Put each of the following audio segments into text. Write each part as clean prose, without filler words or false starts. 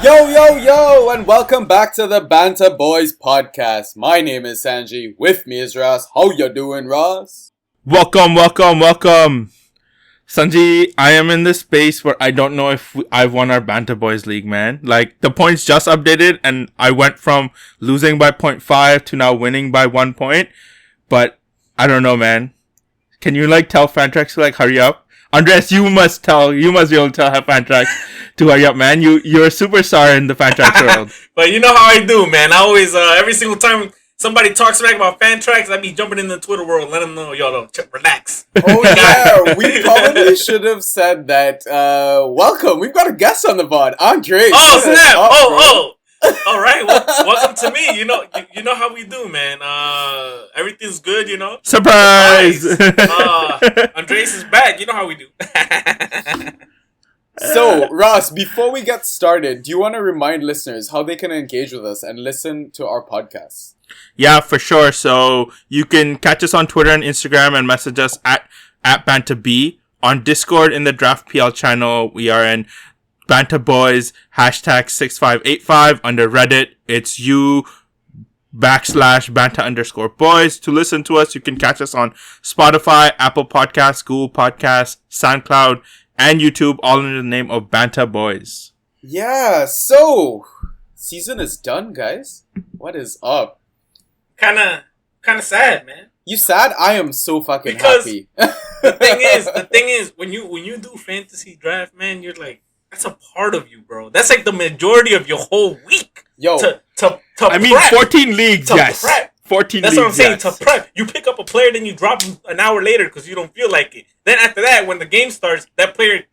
Yo, and welcome back to the Banter Boys podcast. My name is Sanji. With me is Ross. How you doing, Ross? Welcome. Sanji, I am in this space where I don't know if I've won our Banter Boys League, man. Like, the points just updated, and I went from losing by 0.5 to now winning by 1 point. But, I don't know, man. Can you, tell Fantrax to, hurry up? Andres, you must be able to tell Fantrax to hurry up, man. You're a superstar in the Fantrax world. But you know how I do, man. I always, every single time somebody talks smack about Fantrax, I be jumping in the Twitter world, let them know, yo, relax. Oh, yeah. We probably should have said that, welcome. We've got a guest on the pod, Andre. Oh, snap. All right. Well, welcome to me. You know how we do, man. Everything's good, you know. Surprise! Andres is back. You know how we do. So, Ross, before we get started, do you want to remind listeners how they can engage with us and listen to our podcasts? Yeah, for sure. So you can catch us on Twitter and Instagram and message us at BanterB. On Discord in the Draft PL channel, we are in Banter Boys #6585. Under Reddit, it's /Banter_boys. To listen to us, you can catch us on Spotify, Apple Podcasts, Google Podcasts, SoundCloud, and YouTube, all under the name of Banter Boys. Yeah, so season is done, guys. What is up? Kind of sad, man. You sad? I am so fucking because happy. the thing is, when you do fantasy draft, man, you're like, that's a part of you, bro. That's like the majority of your whole week. Yo, to I mean, prep. 14 leagues, To yes. prep. 14 That's leagues, what I'm saying. yes. To prep, you pick up a player, then you drop him an hour later because you don't feel like it. Then after that, when the game starts, that player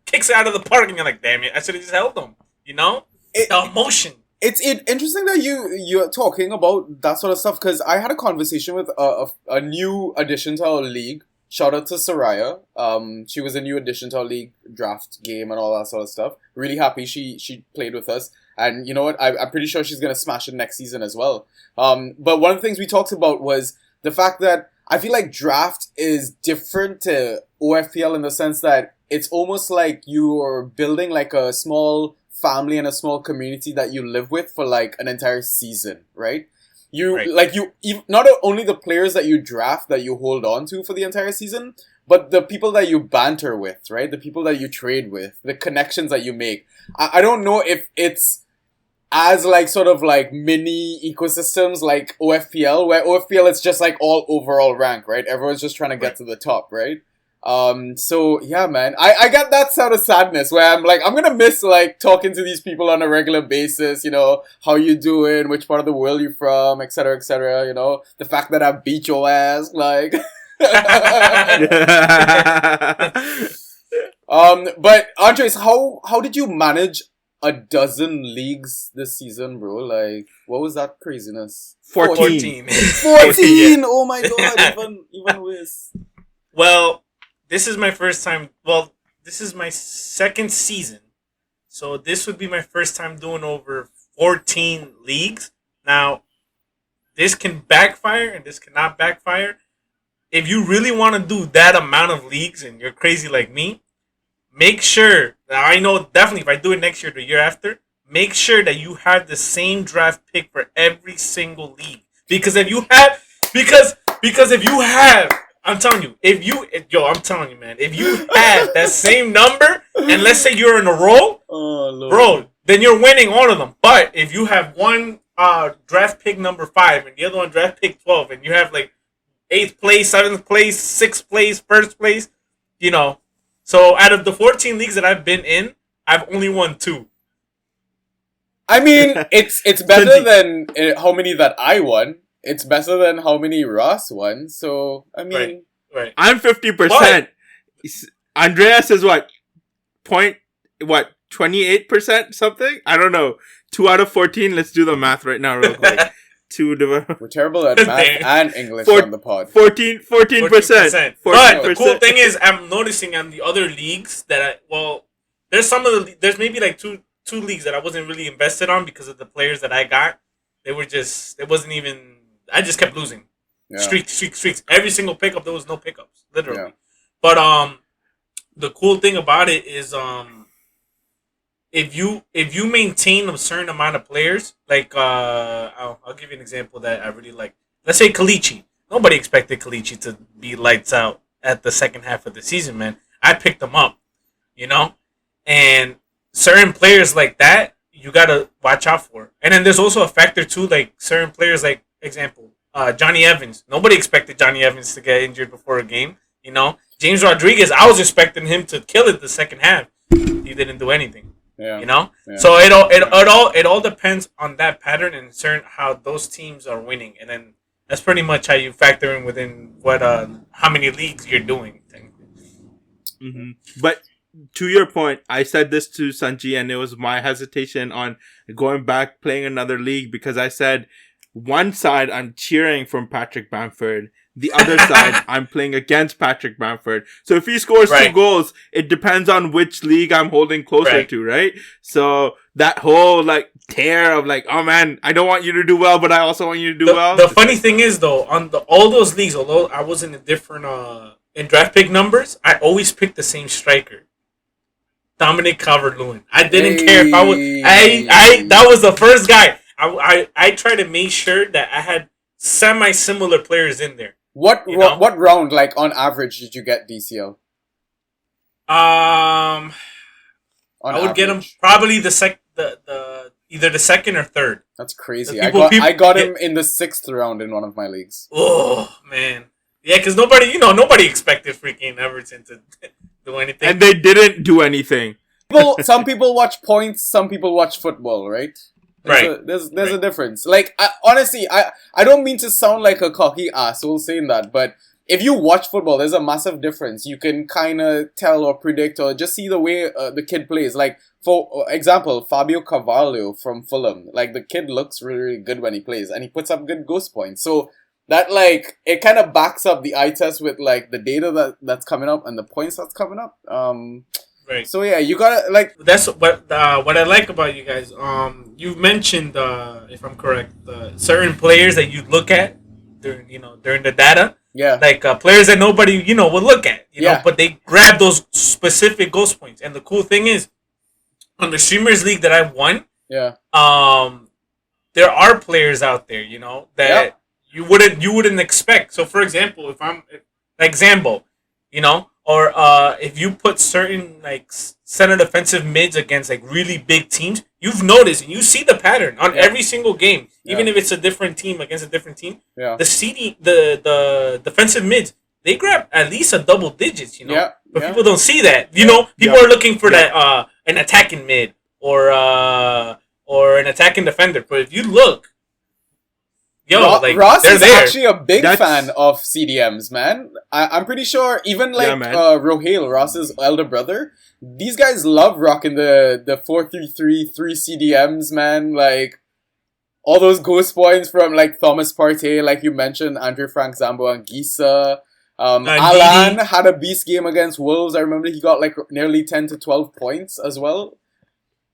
kicks it out of the park, and you're like, damn it, I should have just held him. You know, the emotion. It's interesting that you're talking about that sort of stuff, because I had a conversation with a new addition to our league. Shout out to Soraya. She was a new addition to our league draft game and all that sort of stuff. Really happy she played with us. And you know what? I'm pretty sure she's going to smash it next season as well. But one of the things we talked about was the fact that I feel like draft is different to OFPL in the sense that it's almost like you're building like a small family and a small community that you live with for like an entire season, right? Not only the players that you draft that you hold on to for the entire season, but the people that you banter with, right? The people that you trade with, the connections that you make. I don't know if it's as like sort of like mini ecosystems like OFPL, where OFPL is just like all overall rank, right? Everyone's just trying to get to the top, right? So yeah, man, I got that sort of sadness where I'm like, I'm gonna miss like talking to these people on a regular basis, you know, how you doing, which part of the world you from, etc., you know, the fact that I beat your ass, like. But Andres, how did you manage a dozen leagues this season, bro? Like, what was that craziness? 14. 14! Oh my god, even worse. Well, this is my first time. Well, this is my second season. So this would be my first time doing over 14 leagues. Now, this can backfire and this cannot backfire. If you really want to do that amount of leagues and you're crazy like me, make sure, I know definitely if I do it next year or the year after, make sure that you have the same draft pick for every single league. Because if you have, I'm telling you, I'm telling you, man, if you have that same number, and let's say you're in a row, bro, then you're winning all of them. But if you have one draft pick number 5 and the other one draft pick 12, and you have like 8th place, 7th place, 6th place, 1st place, you know. So out of the 14 leagues that I've been in, I've only won 2. I mean, it's better than how many that I won. It's better than how many Ross won. So, I mean... Right. I'm 50%. Andreas is what? 28% something? I don't know. 2 out of 14. Let's do the math right now real quick. We're terrible at math and English on the pod. 14%. 14%. But the cool thing is, I'm noticing on the other leagues that there's maybe like two leagues that I wasn't really invested on because of the players that I got. It wasn't even, I just kept losing. Yeah. Streaks. Every single pickup, there was no pickups, literally. Yeah. But the cool thing about it is if you maintain a certain amount of players, like I'll give you an example that I really like. Let's say Kalichi. Nobody expected Kalichi to be lights out at the second half of the season, man. I picked him up, you know, and certain players like that you gotta watch out for. And then there's also a factor too, like certain players, like example, Johnny Evans. Nobody expected Johnny Evans to get injured before a game, you know. James Rodriguez, I was expecting him to kill it the second half. He didn't do anything. Yeah. You know? Yeah. So it all depends on that pattern and certain how those teams are winning. And then that's pretty much how you factor in within what how many leagues you're doing. Mm-hmm. But to your point, I said this to Sanji, and it was my hesitation on going back playing another league because I said one side I'm cheering from Patrick Bamford, the other side I'm playing against Patrick Bamford. So if he scores 2 goals, it depends on which league I'm holding closer to, right? So that whole like tear of like, oh man, I don't want you to do well, but I also want you to do well. The funny thing is though, on all those leagues, although I was in a different in draft pick numbers, I always picked the same striker. Dominic Calvert-Lewin. I didn't care if I was I that was the first guy. I tried to make sure that I had semi-similar players in there. What round, like on average, did you get DCL? I would get him probably the either the second or third. That's crazy. I got him in the 6th round in one of my leagues. Oh man, yeah, because nobody expected freaking Everton to do anything, and they didn't do anything. Some people watch points, some people watch football, right? There's a difference. Like, honestly, I don't mean to sound like a cocky asshole saying that, but if you watch football, there's a massive difference. You can kind of tell or predict or just see the way the kid plays. Like, for example, Fabio Carvalho from Fulham. Like, the kid looks really, really good when he plays, and he puts up good ghost points. So that, like, it kind of backs up the eye test with, like, the data that's coming up and the points that's coming up. Right. So yeah, you gotta like. That's what I like about you guys. You've mentioned, if I'm correct, certain players that you look at during the data. Yeah. Like players that nobody would look at. You know, but they grab those specific ghost points. And the cool thing is, on the Streamers League that I won. Yeah. There are players out there, that you wouldn't expect. So for example, if I'm like Zambo, or if you put certain like center defensive mids against like really big teams, you've noticed and you see the pattern on every single game, even if it's a different team against a different team. Yeah. The defensive mids, they grab at least a double digits, but people don't see that. People are looking for that an attacking mid or an attacking defender. But if you look, Ross is actually a big fan of CDMs, man. I'm pretty sure even Rohale, Ross's elder brother, these guys love rocking the 4-3-3 CDMs, man. Like all those ghost points from like Thomas Partey, like you mentioned, Andre Frank Zambo and Gisa. Alan had a beast game against Wolves. I remember he got like nearly 10 to 12 points as well.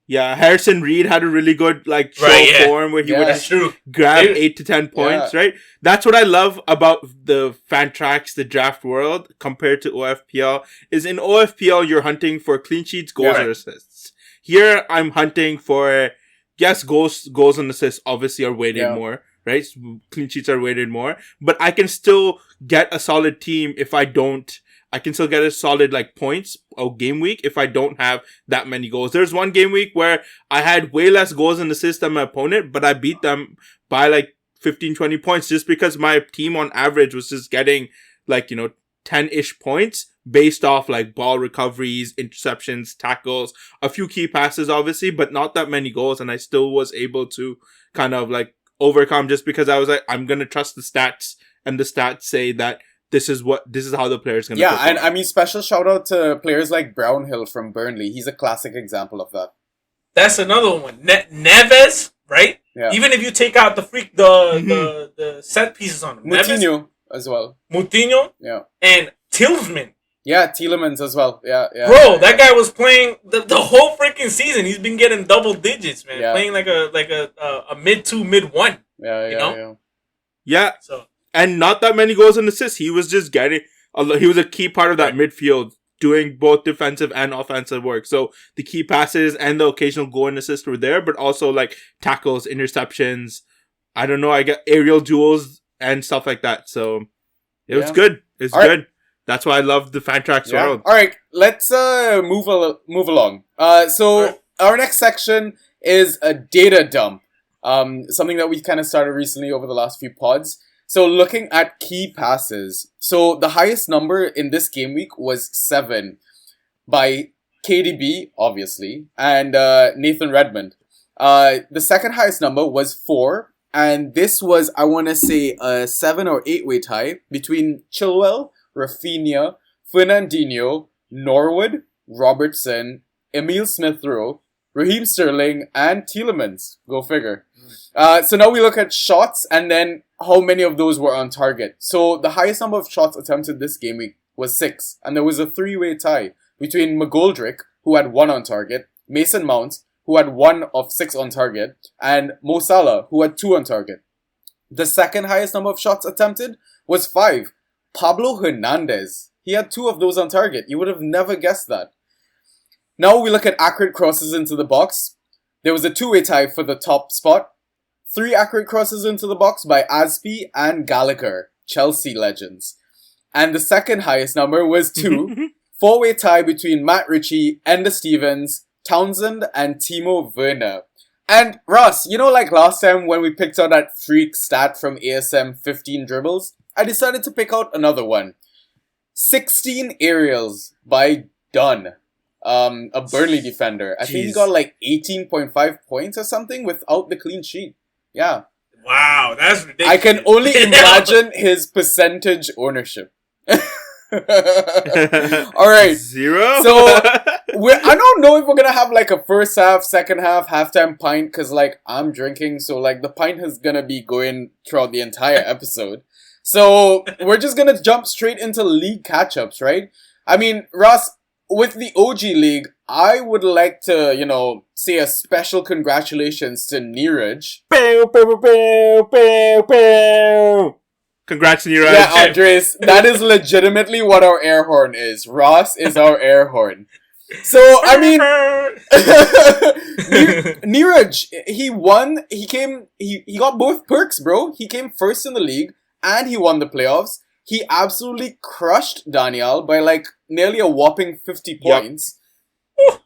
Yeah, Harrison Reed had a really good form where he would grab 8 to 10 points, right? That's what I love about the Fantrax, the draft world, compared to OFPL, is in OFPL you're hunting for clean sheets, goals, or assists. Here I'm hunting for, goals and assists obviously are weighted more, right? Clean sheets are weighted more, but I can still get a solid team if I can still get a solid like points or game week if I don't have that many goals. There's one game week where I had way less goals and assists than my opponent, but I beat them by like 15, 20 points just because my team on average was just getting like, 10-ish points based off like ball recoveries, interceptions, tackles, a few key passes obviously, but not that many goals. And I still was able to kind of like overcome just because I was like, I'm going to trust the stats, and the stats say that this is how the player's going to perform. And I mean, special shout out to players like Brownhill from Burnley. He's a classic example of that. That's another one. Neves, right? Yeah. Even if you take out the set pieces on him. Moutinho as well. Moutinho. Yeah. And Tielemanz. Yeah, Tielemanz as well. Yeah. Bro, that guy was playing the whole freaking season. He's been getting double digits, man. Yeah. Playing like a mid-2, mid-1. Yeah. So. And not that many goals and assists. He was just getting. He was a key part of that midfield doing both defensive and offensive work. So the key passes and the occasional goal and assist were there, but also like tackles, interceptions. I don't know. I get aerial duels and stuff like that. So it was good. It's good. Right. That's why I love the Fantrax world. All right, let's move along. So our next section is a data dump. Something that we kind of started recently over the last few pods. So looking at key passes. So the highest number in this game week was 7 by KDB, obviously, and Nathan Redmond. The second highest number was 4, and this was, I want to say, a 7 or 8 way tie between Chilwell, Rafinha, Fernandinho, Norwood, Robertson, Emile Smith-Rowe, Raheem Sterling, and Tielemanz. Go figure. So now we look at shots and then how many of those were on target. So the highest number of shots attempted this game week was 6. And there was a 3-way tie between McGoldrick, who had 1 on target, Mason Mount, who had 1 of 6 on target, and Mo Salah, who had 2 on target. The second highest number of shots attempted was 5. Pablo Hernandez. He had 2 of those on target. You would have never guessed that. Now we look at accurate crosses into the box. There was a 2-way tie for the top spot. 3 accurate crosses into the box by Aspi and Gallagher, Chelsea legends. And the second highest number was 2. 4-way tie between Matt Ritchie, Enda Stevens, Townsend, and Timo Werner. And Ross, you know, like last time when we picked out that freak stat from ASM, 15 dribbles, I decided to pick out another one. 16 aerials by Dunn, a Burnley defender. I think he got like 18.5 points or something without the clean sheet. Yeah. Wow, that's ridiculous. I can only imagine his percentage ownership. Alright. 0? So, I don't know if we're gonna have like a first half, second half, halftime pint, because like I'm drinking, so like the pint is gonna be going throughout the entire episode. So, we're just gonna jump straight into league catch-ups, right? I mean, Ross, with the OG League, I would like to, you know, say a special congratulations to Neeraj. Congrats, Neeraj. Yeah, Andres, that is legitimately what our air horn is. Ross is our air horn. So, I mean, Neeraj, he won, he got both perks, bro. He came first in the league, and he won the playoffs. He absolutely crushed Daniel by like nearly a whopping 50 points. Yep.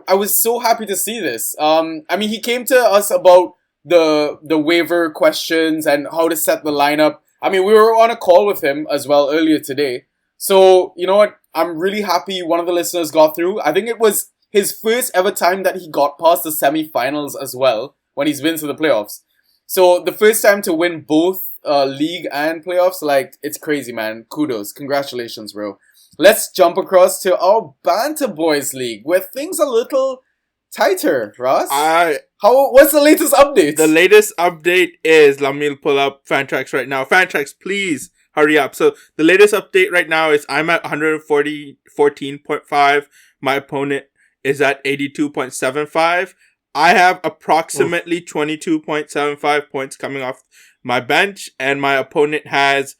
I was so happy to see this. I mean, he came to us about the waiver questions and how to set the lineup. I mean, we were on a call with him as well earlier today. So, you know what? I'm really happy one of the listeners got through. I think it was his first ever time that he got past the semi-finals as well when he's been to the playoffs. So, the first time to win both league and playoffs, like, it's crazy, man. Kudos. Congratulations, bro. Let's jump across to our Banter Boys League, where things are a little tighter, Ross. What's the latest update? The latest update is, let me pull up Fantrax right now. Fantrax, please hurry up. So the latest update right now is I'm at 114.5. My opponent is at 82.75. I have approximately 22.75 points coming off my bench, and my opponent has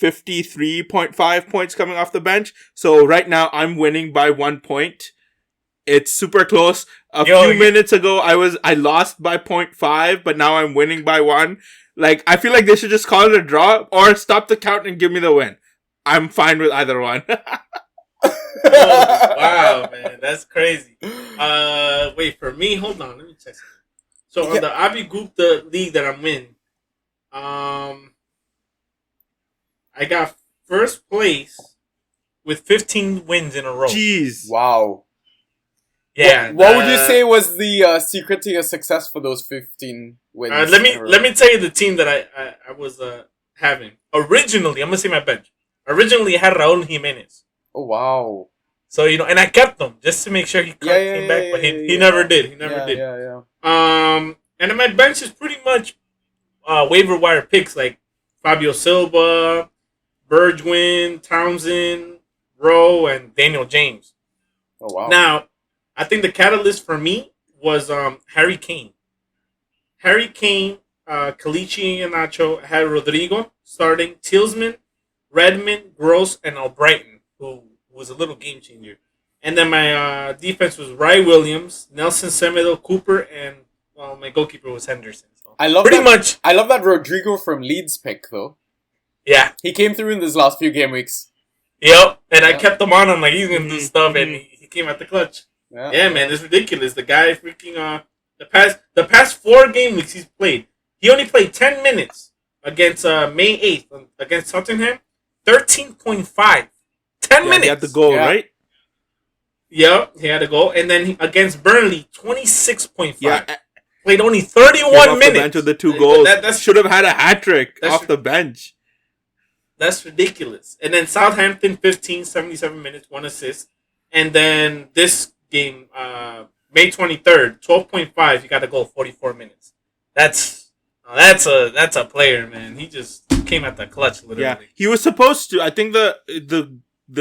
53.5 points coming off the bench. So right now I'm winning by 1 point. It's super close. A few minutes ago I lost by 0.5, but now I'm winning by 1. Like, I feel like they should just call it a draw or stop the count and give me the win. I'm fine with either one. Wow, man, that's crazy. Wait, for me, hold on, let me check. So on the Abi Gupta league that I'm in, I got first place with 15 wins in a row. Jeez. Wow. Yeah. What would you say was the secret to your success for those 15 wins? Let me tell you the team that I was having. Originally, I'm going to say my bench. Originally, I had Raul Jimenez. Oh, wow. So, you know, and I kept him just to make sure he came back, but he never did. He never did. Yeah. And then my bench is pretty much waiver wire picks like Fabio Silva, Bergwijn, Townsend, Rowe, and Daniel James. Oh, wow. Now, I think the catalyst for me was Harry Kane. Harry Kane, Kalichi and Nacho had Rodrigo starting, Tillsman, Redmond, Gross, and Albrighton, who was a little game changer. And then my defense was Ry Williams, Nelson Semedo, Cooper, and my goalkeeper was Henderson. So I love pretty that, much. I love that Rodrigo from Leeds pick though. Yeah. He came through in these last few game weeks. Yep. And I kept him on. I'm like, he's gonna do stuff, and he came at the clutch. Yeah, man, it's ridiculous. The guy freaking the past 4 game weeks he's played. He only played 10 minutes against May 8th against Tottenham. 13.5. 10 minutes. He had the goal, right? Yep, he had a goal. And then against Burnley, 26.5. Yeah. Played only 31 minutes. The bench with the 2 goals. That should have had a hat trick off the bench. That's ridiculous. And then Southampton, 15, 77 minutes, 1 assist. And then this game, May 23rd, 12.5, he got a goal, 44 minutes. That's a player, man. He just came at the clutch, literally. Yeah, he was supposed to. I think the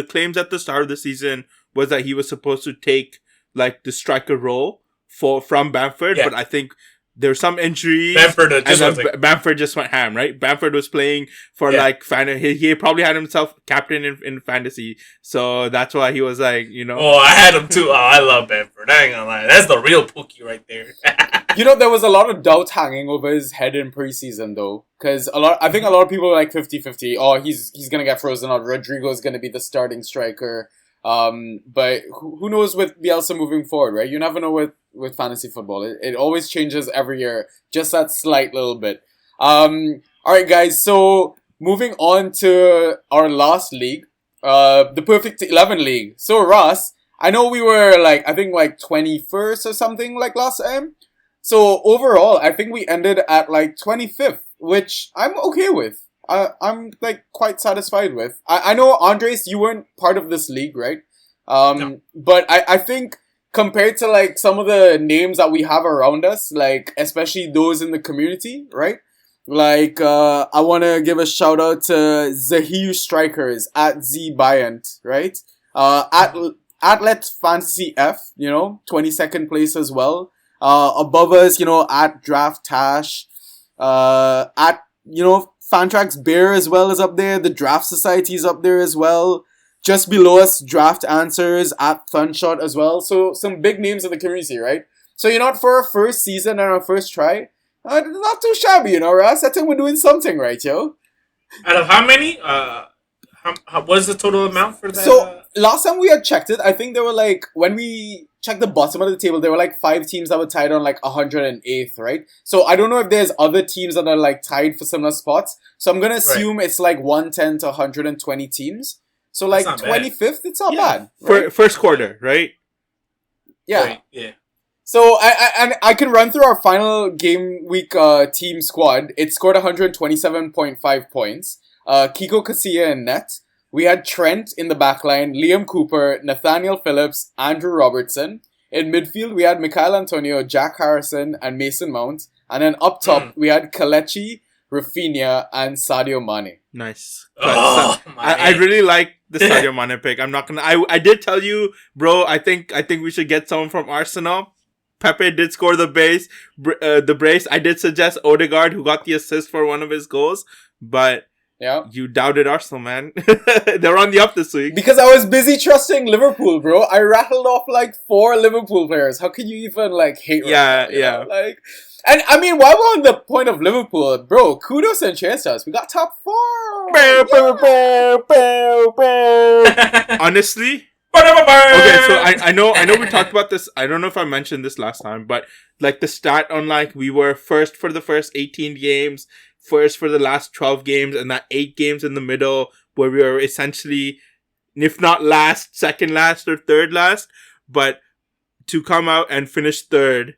claims at the start of the season was that he was supposed to take like the striker role from Bamford, but I think there's some injuries. Bamford just went ham, right? Bamford was playing for he probably had himself captain in fantasy, so that's why he was like, Oh, I had him too. Oh, I love Bamford. I ain't gonna lie, that's the real Pookie right there. There was a lot of doubt hanging over his head in preseason though, because I think a lot of people were like 50-50. Oh, he's gonna get frozen out. Rodrigo's gonna be the starting striker. But who knows with Bielsa moving forward, right? You never know with fantasy football. It always changes every year, just that slight little bit. All right, guys. So moving on to our last league, the Perfect 11 League. So Ross, I know we were I think 21st or something last time. So overall, I think we ended at 25th, which I'm okay with. I'm quite satisfied with. I know, Andres, you weren't part of this league, right? No. But I think compared to some of the names that we have around us, especially those in the community, right? I want to give a shout out to Zahir Strikers at Z Byant, right? Atlet Fantasy F, 22nd place as well. Above us, at Draft Tash, at Fantrax Bear as well is up there. The Draft Society is up there as well. Just below us, Draft Answers at Thunshot as well. So some big names in the community, right? So for our first season and our first try, not too shabby, Russ. I think we're doing something right, yo. Out of how many? What was the total amount for that? So last time we had checked it, I think there were when we checked the bottom of the table, there were 5 teams that were tied on 108th, right? So I don't know if there's other teams that are tied for similar spots. So I'm gonna assume it's 110 to 120 teams. So 25th, it's not bad. Right? First quarter, right? Yeah. Right. Yeah. So I can run through our final game week team squad. It scored 127.5 points. Kiko Casilla in net. We had Trent in the backline, Liam Cooper, Nathaniel Phillips, Andrew Robertson. In midfield, we had Mikhail Antonio, Jack Harrison, and Mason Mount. And then up top, we had Kelechi, Rafinha, and Sadio Mane. Nice. I really like the Sadio Mane pick. I'm not gonna. I did tell you, bro. I think we should get someone from Arsenal. Pepe did score the brace. I did suggest Odegaard, who got the assist for one of his goals, but. Yeah, you doubted Arsenal, man. They're on the up this week. Because I was busy trusting Liverpool, bro. I rattled off 4 Liverpool players. How can you even hate? Yeah, yeah. And I mean, while we're on the point of Liverpool, bro, kudos and cheers to us. We got top 4. Honestly. Okay, so I know we talked about this. I don't know if I mentioned this last time, but the stat on we were first for the first 18 games. First for the last 12 games, and that 8 games in the middle where we were essentially, if not last, second last or third last, but to come out and finish third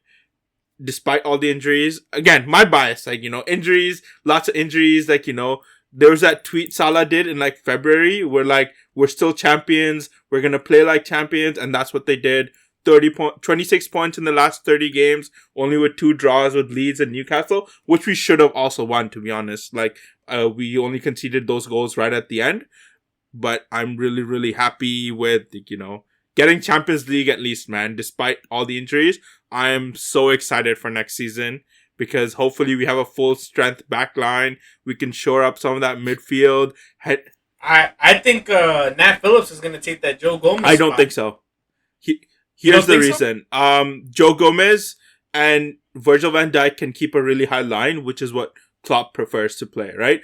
despite all the injuries. Again, my bias, injuries, lots of injuries, there was that tweet Salah did in February where we're still champions, we're gonna play like champions, and that's what they did. 26 points in the last 30 games, only with 2 draws with Leeds and Newcastle, which we should have also won, to be honest. We only conceded those goals right at the end. But I'm really, really happy with, getting Champions League at least, man. Despite all the injuries, I am so excited for next season because hopefully we have a full strength back line. We can shore up some of that midfield. I think Nat Phillips is going to take that Joe Gomez I don't spot. think so. You Here's don't the think so? reason. Joe Gomez and Virgil van Dijk can keep a really high line, which is what Klopp prefers to play, right?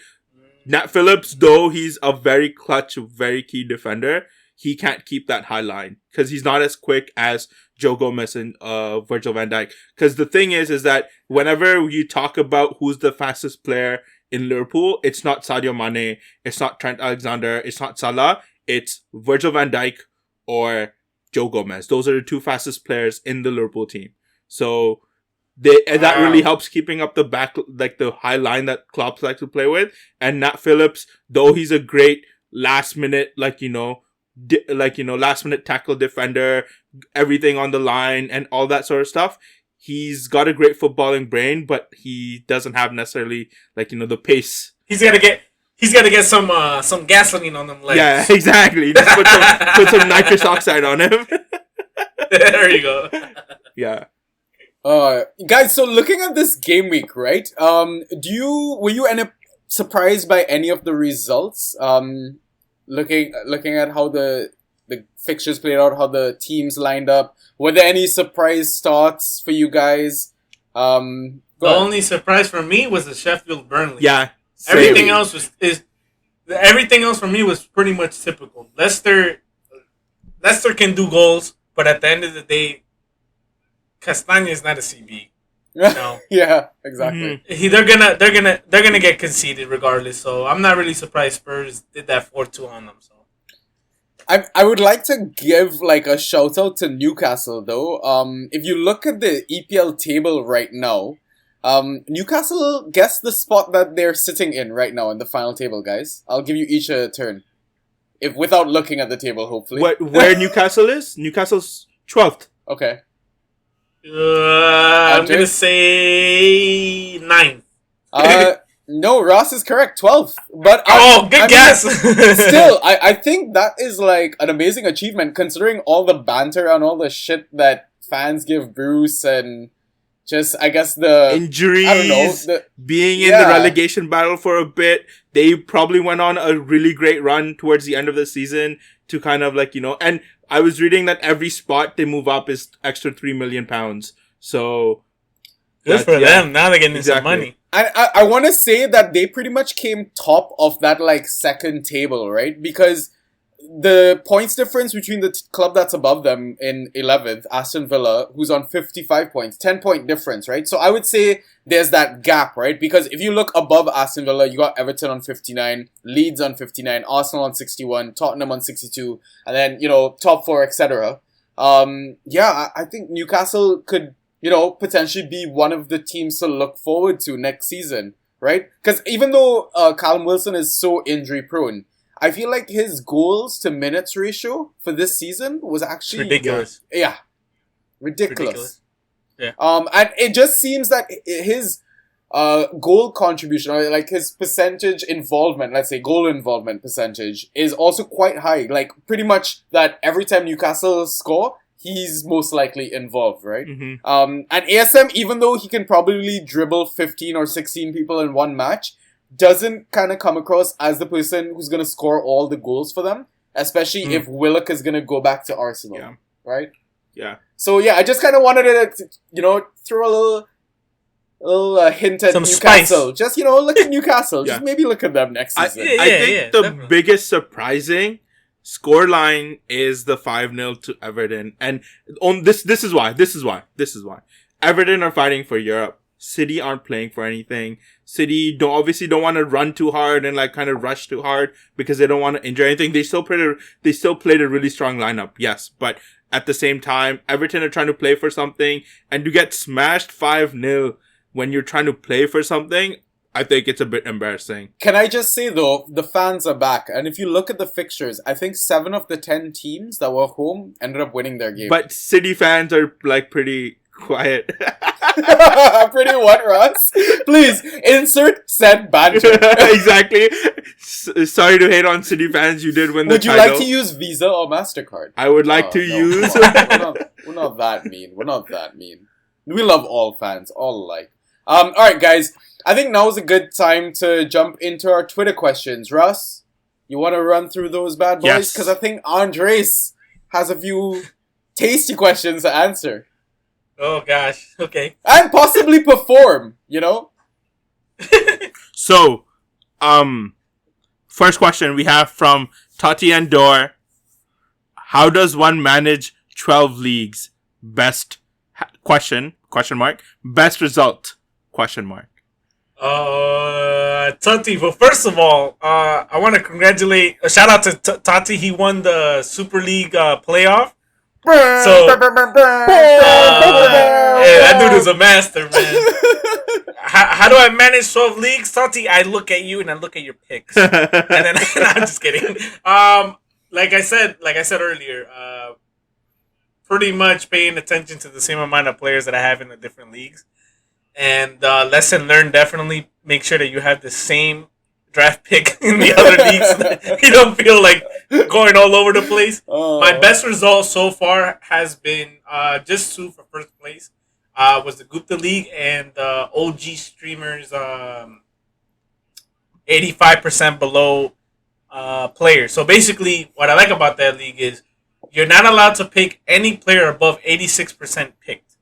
Nat Phillips, though he's a very clutch, very key defender, he can't keep that high line because he's not as quick as Joe Gomez and Virgil van Dijk. Because the thing is that whenever you talk about who's the fastest player in Liverpool, it's not Sadio Mane, it's not Trent Alexander, it's not Salah, it's Virgil van Dijk or Joe Gomez. Those are the two fastest players in the Liverpool team. So that really helps keeping up the back, like the high line that Klopp likes to play with. And Nat Phillips, though he's a great last minute, last minute tackle defender, everything on the line and all that sort of stuff. He's got a great footballing brain, but he doesn't have necessarily the pace. He's got to get some gasoline on them legs. Yeah, exactly. Just put some nitrous oxide on him. There you go. Yeah. Guys, so looking at this game week, right? Were you surprised by any of the results? Looking at how the fixtures played out, how the teams lined up. Were there any surprise starts for you guys? The only surprise for me was the Sheffield Burnley. Yeah. Everything else everything else for me was pretty much typical. Leicester can do goals, but at the end of the day, Castagna is not a CB. No. Yeah, exactly. Mm-hmm. They're gonna get conceded regardless. So I'm not really surprised Spurs did that 4-2 on them. So I would like to give a shout out to Newcastle though. If you look at the EPL table right now, Newcastle, guess the spot that they're sitting in right now in the final table, guys. I'll give you each a turn, without looking at the table, hopefully. Where Newcastle is? Newcastle's 12th. Okay. I'm gonna say 9th. No, Ross is correct, 12th. But good guess. Still, I think that is an amazing achievement considering all the banter and all the shit that fans give Bruce and just, I guess, the injuries, I don't know, being in the relegation battle for a bit. They probably went on a really great run towards the end of the season to kind of and I was reading that every spot they move up is extra £3 million. So good for them. Now they're getting some money. And I want to say that they pretty much came top of that second table, right? Because the points difference between the club that's above them in 11th, Aston Villa, who's on 55 points, 10-point difference, right? So I would say there's that gap, right? Because if you look above Aston Villa, you got Everton on 59, Leeds on 59, Arsenal on 61, Tottenham on 62, and then, top four, etc. I think Newcastle could, potentially be one of the teams to look forward to next season, right? Because even though Callum Wilson is so injury prone, I feel like his goals to minutes ratio for this season was actually ridiculous. Yeah, ridiculous. Yeah. And it just seems that his goal contribution, or his percentage involvement, let's say goal involvement percentage, is also quite high. Pretty much that every time Newcastle score, he's most likely involved, right? Mm-hmm. And ASM, even though he can probably dribble 15 or 16 people in one match, doesn't kind of come across as the person who's going to score all the goals for them, especially if Willock is going to go back to Arsenal, right? Yeah. So I just kind of wanted to, throw a little hint at some Newcastle. Spice. Just, look at Newcastle. Just maybe look at them next season. I think the definitely. biggest surprising scoreline is the 5-0 to Everton. And on this is why. Everton are fighting for Europe. City aren't playing for anything. City obviously don't want to run too hard and kind of rush too hard because they don't want to injure anything. They still played a really strong lineup, yes, but at the same time, Everton are trying to play for something, and to get smashed 5-0 when you're trying to play for something, I think it's a bit embarrassing. Can I just say though, the fans are back, and if you look at the fixtures, I think 7 of the 10 teams that were home ended up winning their game. But City fans are pretty quiet. Pretty what, Ross? Please, insert said banter. Exactly. Sorry to hate on City fans, you did win the title. Would you like to use Visa or MasterCard? I would like to use... We're not that mean. We love all fans, all alike. Alright guys, I think now is a good time to jump into our Twitter questions. Russ? You want to run through those bad boys? Yes. Because I think Andres has a few tasty questions to answer. Oh gosh. Okay. And possibly perform, you know? So, first question we have from Tati and Dor. How does one manage 12 leagues? Best question mark. Best result? Question mark. Tati. Well, first of all, I want to congratulate. A shout out to Tati. He won the Super League playoff. So, yeah, that dude is a master, man. How do I manage 12 leagues, Tati? I look at you and I look at your picks, and then I'm just kidding. Like I said earlier, pretty much paying attention to the same amount of players that I have in the different leagues. And lesson learned, definitely make sure that you have the same draft pick in the other leagues so that you don't feel like going all over the place. My best result so far has been just 2 for first place. Was the Gupta League and the OG Streamers 85% below players. So basically, what I like about that league is you're not allowed to pick any player above 86% picked.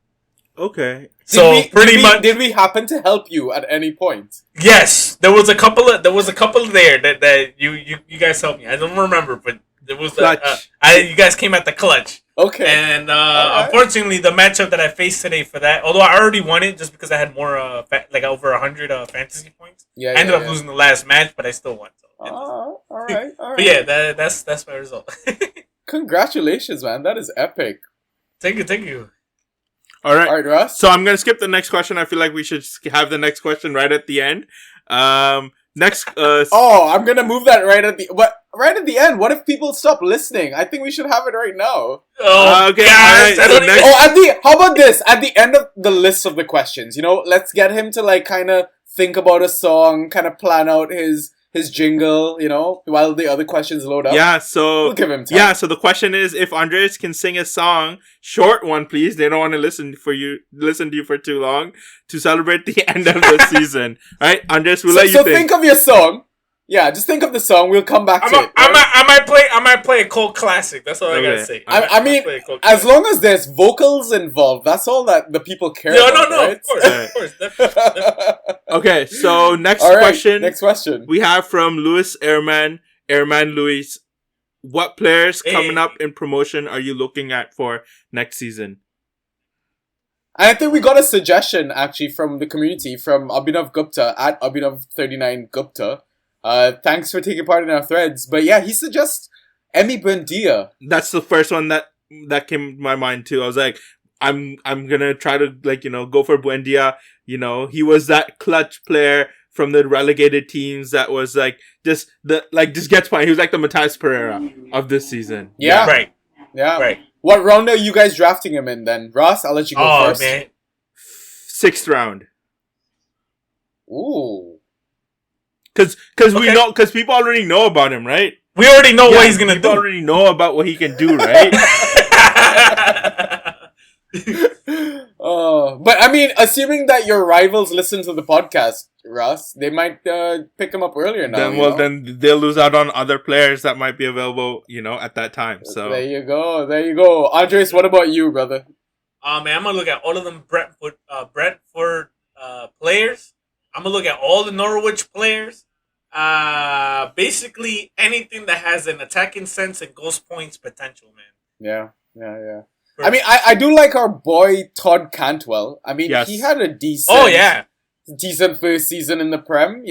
Okay. So did we happen to help you at any point? Yes, there was a couple there that you guys helped me. I don't remember, but there was you guys came at the clutch. Okay. And unfortunately, the matchup that I faced today for that, although I already won it just because I had more over 100 fantasy points. I ended up losing the last match, but I still won. So, all right. But yeah, that's my result. Congratulations, man! That is epic. Thank you. All right, Russ. So I'm gonna skip the next question. I feel like we should have the next question right at the end. Next. I'm gonna move that right at the end. What if people stop listening? I think we should have it right now. Oh, okay. Guys, How about this? At the end of the list of the questions, let's get him to kind of think about a song, kind of plan out his jingle, while the other questions load up. Yeah, so we'll give him time. Yeah, so the question is if Andres can sing a song, short one, please. They don't want to listen to you for too long to celebrate the end of the season. Right, Andres, we'll let you think. So think of your song. Yeah, just think of the song. We'll come back to it. I might play a cold classic. That's all I gotta say. I mean, as long as there's vocals involved, that's all that the people care about. No, right? of course, definitely. Okay, so next question. We have from Louis Airman Louis. What players coming up in promotion are you looking at for next season? I think we got a suggestion actually from the community from Abhinav Gupta at Abhinav39 Gupta. Thanks for taking part in our threads. But yeah, he suggests Emi Buendia. That's the first one that came to my mind too. I was like, I'm gonna try to go for Buendia. He was that clutch player from the relegated teams that was just gets fine. He was like the Matthias Pereira of this season. Yeah. Right. Yeah. Right. What round are you guys drafting him in then? Ross, I'll let you go first. Man. 6th round. Ooh. Because people already know about him, right? We already know what he's gonna do. People already know about what he can do, right? But I mean, assuming that your rivals listen to the podcast, Russ, they might pick him up earlier now. Then they'll lose out on other players that might be available, at that time. So there you go. Andres, what about you, brother? Man, I'm gonna look at all of them Brentford players. I'm gonna look at all the Norwich players. Basically anything that has an attacking sense and goals points potential, man. Yeah. I mean, I do like our boy Todd Cantwell. I mean, he had a decent first season in the Prem,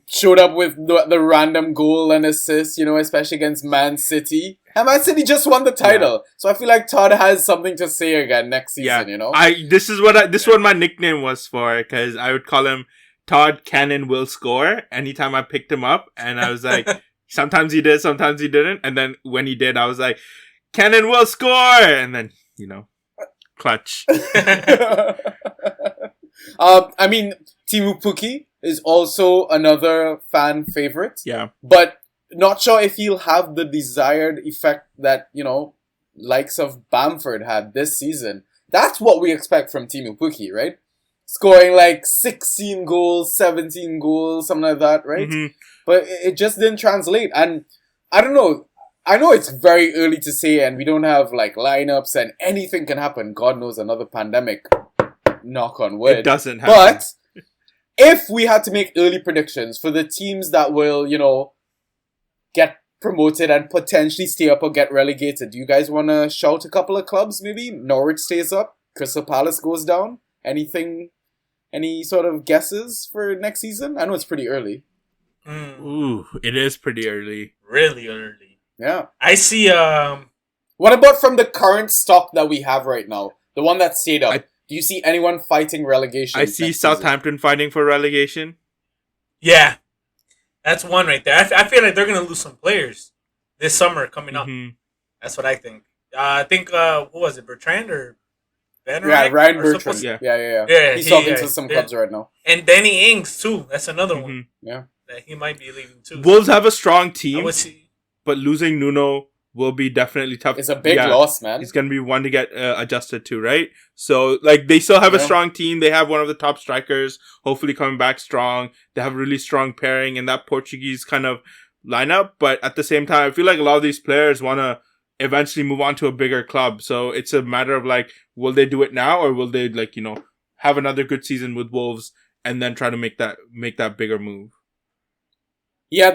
showed up with the random goal and assist, especially against Man City. And Man City just won the title. Yeah. So I feel like Todd has something to say again next season, This is what my nickname was for, because I would call him Todd Cannon Will Score anytime I picked him up. And I was like, sometimes he did, sometimes he didn't. And then when he did, I was like, Cannon will score! And then, clutch. I mean, Teemu Pukki is also another fan favorite. Yeah. But not sure if he'll have the desired effect that, likes of Bamford had this season. That's what we expect from Teemu Pukki, right? scoring like 16 goals, 17 goals, something like that, right? Mhm. But it just didn't translate. And I don't know. I know it's very early to say, and we don't have like lineups, and anything can happen. God knows, another pandemic. Knock on wood. It doesn't happen. But if we had to make early predictions for the teams that will, get promoted and potentially stay up or get relegated, do you guys want to shout a couple of clubs? Maybe Norwich stays up, Crystal Palace goes down. Anything? Any sort of guesses for next season? I know it's pretty early. Ooh, it is pretty early. Really early. Yeah. I see. What about from the current stock that we have right now? The one that stayed up. Do you see anyone fighting relegation? I see Southampton fighting for relegation. Yeah, that's one right there. I feel like they're gonna lose some players this summer coming up. That's what I think. I think who was it? Bertrand or Van Rijn? Yeah, Ryan Bertrand. Yeah. He's talking to some clubs right now. And Danny Ings too. That's another one. Yeah. That he might be leaving too. Wolves have a strong team, but losing Nuno will be definitely tough. It's a big loss, man. He's going to be one to get adjusted to, right? So, like, they still have a strong team. They have one of the top strikers, hopefully coming back strong. They have a really strong pairing in that Portuguese kind of lineup. But at the same time, I feel like a lot of these players want to eventually move on to a bigger club. So it's a matter of, like, will they do it now, or will they, like, have another good season with Wolves and then try to make that bigger move? Yeah,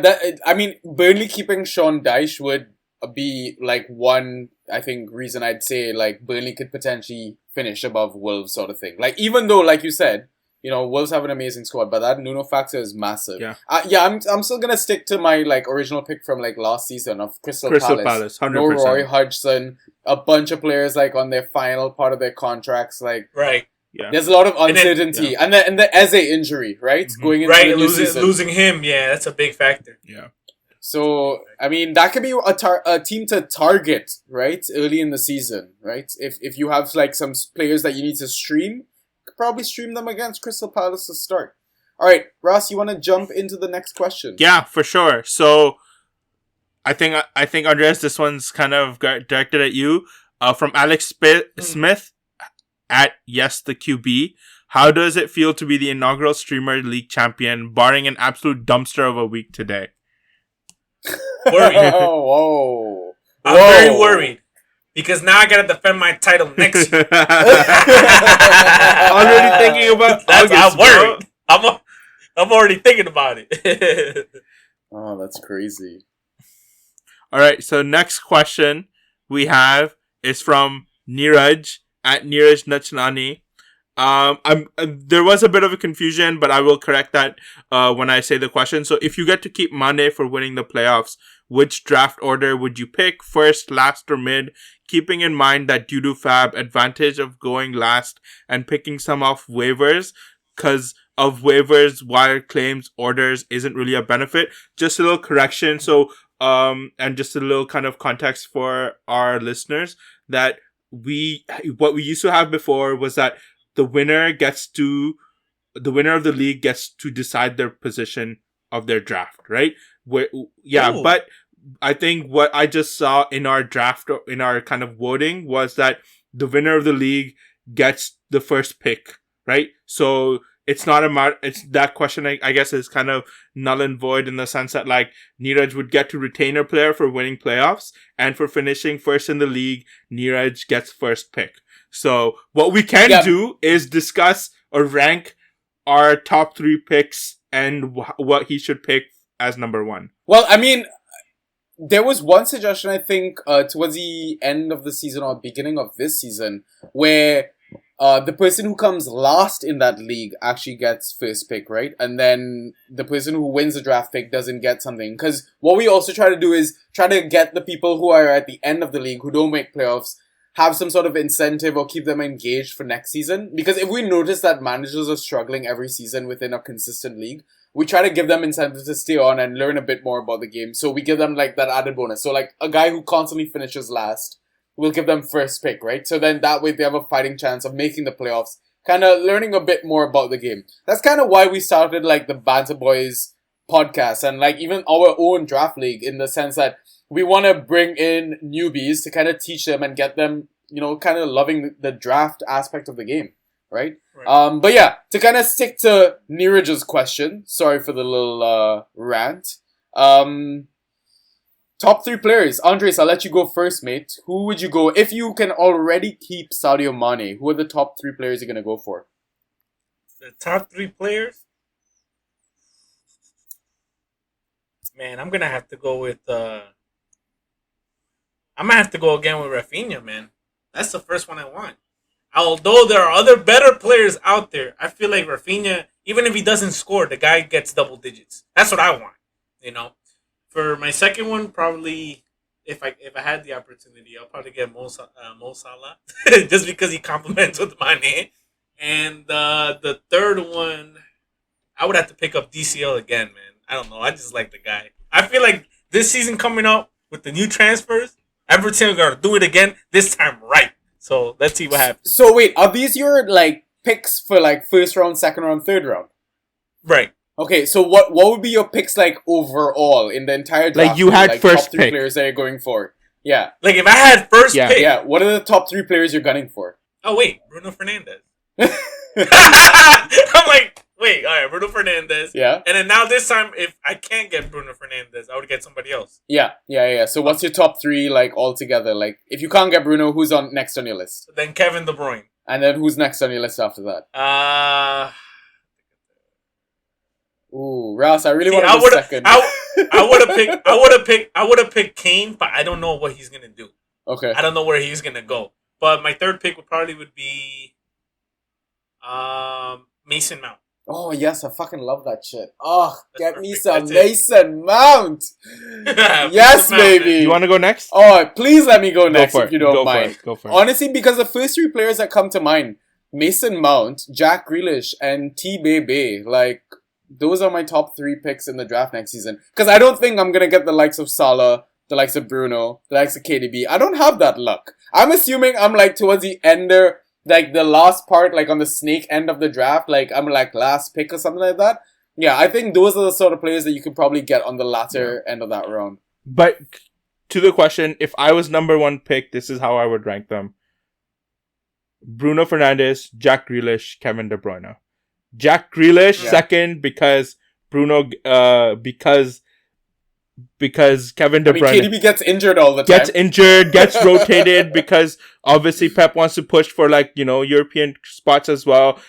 Burnley keeping Sean Dyche would be like one, I think, reason I'd say like Burnley could potentially finish above Wolves sort of thing. Like, even though, like you said, Wolves have an amazing squad, but that Nuno factor is massive. Yeah. I'm still gonna stick to my like original pick from like last season of Crystal Palace. 100%. No Roy Hodgson, a bunch of players like on their final part of their contracts, like right. Yeah. There's a lot of uncertainty, and the Eze injury, right? Mm-hmm. Going into the new season. Losing him, yeah, that's a big factor. Yeah. So I mean, that could be a team to target, right? Early in the season, right? If you have like some players that you need to stream, you could probably stream them against Crystal Palace to start. All right, Ross, you want to jump into the next question? Yeah, for sure. So I think Andreas, this one's kind of directed at you. From Alex Smith. At Yes the QB, how does it feel to be the inaugural Streamer League champion, barring an absolute dumpster of a week today? Worried. Whoa. I'm very worried because now I gotta defend my title next year. Already thinking about August, I'm worried. I'm already thinking about it. Oh, that's crazy. All right, so next question we have is from Neeraj. At Neeraj Nachnani. There was a bit of a confusion, but I will correct that when I say the question. So if you get to keep Mane for winning the playoffs, which draft order would you pick? First, last, or mid? Keeping in mind that due to Fab advantage of going last and picking some off waivers, because of waivers, wire claims, orders isn't really a benefit. Just a little correction. So, and just a little kind of context for our listeners that what we used to have before was that the winner of the league gets to decide their position of their draft, right? But I think what I just saw in our draft, in our kind of voting, was that the winner of the league gets the first pick, right? So it's not a matter, it's that question, I guess, is kind of null and void in the sense that like Neeraj would get to retain a player for winning playoffs, and for finishing first in the league, Neeraj gets first pick. So what we can do is discuss or rank our top 3 picks and what he should pick as number 1. Well, I mean, there was one suggestion, I think, towards the end of the season or beginning of this season, where the person who comes last in that league actually gets first pick, right? And then the person who wins the draft pick doesn't get something. Because what we also try to do is try to get the people who are at the end of the league, who don't make playoffs, have some sort of incentive or keep them engaged for next season. Because if we notice that managers are struggling every season within a consistent league, we try to give them incentives to stay on and learn a bit more about the game. So we give them like that added bonus. So like a guy who constantly finishes last, we'll give them first pick, right? So then that way they have a fighting chance of making the playoffs, kind of learning a bit more about the game. That's kind of why we started like the Banter Boys podcast and like even our own draft league, in the sense that we want to bring in newbies to kind of teach them and get them, kind of loving the draft aspect of the game, right? Right. But yeah, to kind of stick to Neeraj's question, sorry for the little rant. Top 3 players. Andres, I'll let you go first, mate. Who would you go if you can already keep Sadio Mane? Who are the top 3 players you're gonna go for? The top 3 players? Man, I'm gonna have to go with I'm gonna have to go again with Rafinha, man. That's the first one I want. Although there are other better players out there, I feel like Rafinha, even if he doesn't score, the guy gets double digits. That's what I want. You know? For my second one, probably if I had the opportunity, I'll probably get Mo Salah just because he complements with Mane. And the third one, I would have to pick up DCL again, man. I don't know. I just like the guy. I feel like this season coming up with the new transfers, Everton are gonna do it again this time, right? So let's see what happens. So wait, are these your like picks for like first round, second round, third round? Right. Okay, so what would be your picks like overall in the entire draft? Like you had like, first top 3 pick. players that you're going for. Yeah. Like if I had first Yeah. pick. Yeah, what are the top 3 players you're gunning for? Oh wait, Bruno Fernandes. I'm like, wait, all right, Bruno Fernandes. Yeah. And then now this time, if I can't get Bruno Fernandes, I would get somebody else. Yeah. So what's your top 3 like all together? Like if you can't get Bruno, who's on next on your list? So then Kevin De Bruyne. And then who's next on your list after that? Ooh, Ross, I really want to go second. I would have picked Kane, but I don't know what he's gonna do. Okay. I don't know where he's gonna go. But my third pick would be Mason Mount. Oh yes, I fucking love that shit. Oh, That's get me perfect. some That's it. Mason Mount. Yes, Mason Mount, baby. You want to go next? Oh, please let me go next for if it. you don't Go for mind. it. Go for it. Honestly, because the first 3 players that come to mind, Mason Mount, Jack Grealish, and T-Bebe, like, those are my top 3 picks in the draft next season. Because I don't think I'm going to get the likes of Salah, the likes of Bruno, the likes of KDB. I don't have that luck. I'm assuming I'm like towards the end like the last part, like on the snake end of the draft, like I'm like last pick or something like that. Yeah, I think those are the sort of players that you could probably get on the latter end of that round. But to the question, if I was number 1 pick, this is how I would rank them. Bruno Fernandes, Jack Grealish, Kevin De Bruyne. Jack Grealish second because Bruno because Kevin De Bruyne KDB gets injured all the time. gets injured, gets rotated because obviously Pep wants to push for like, European spots as well.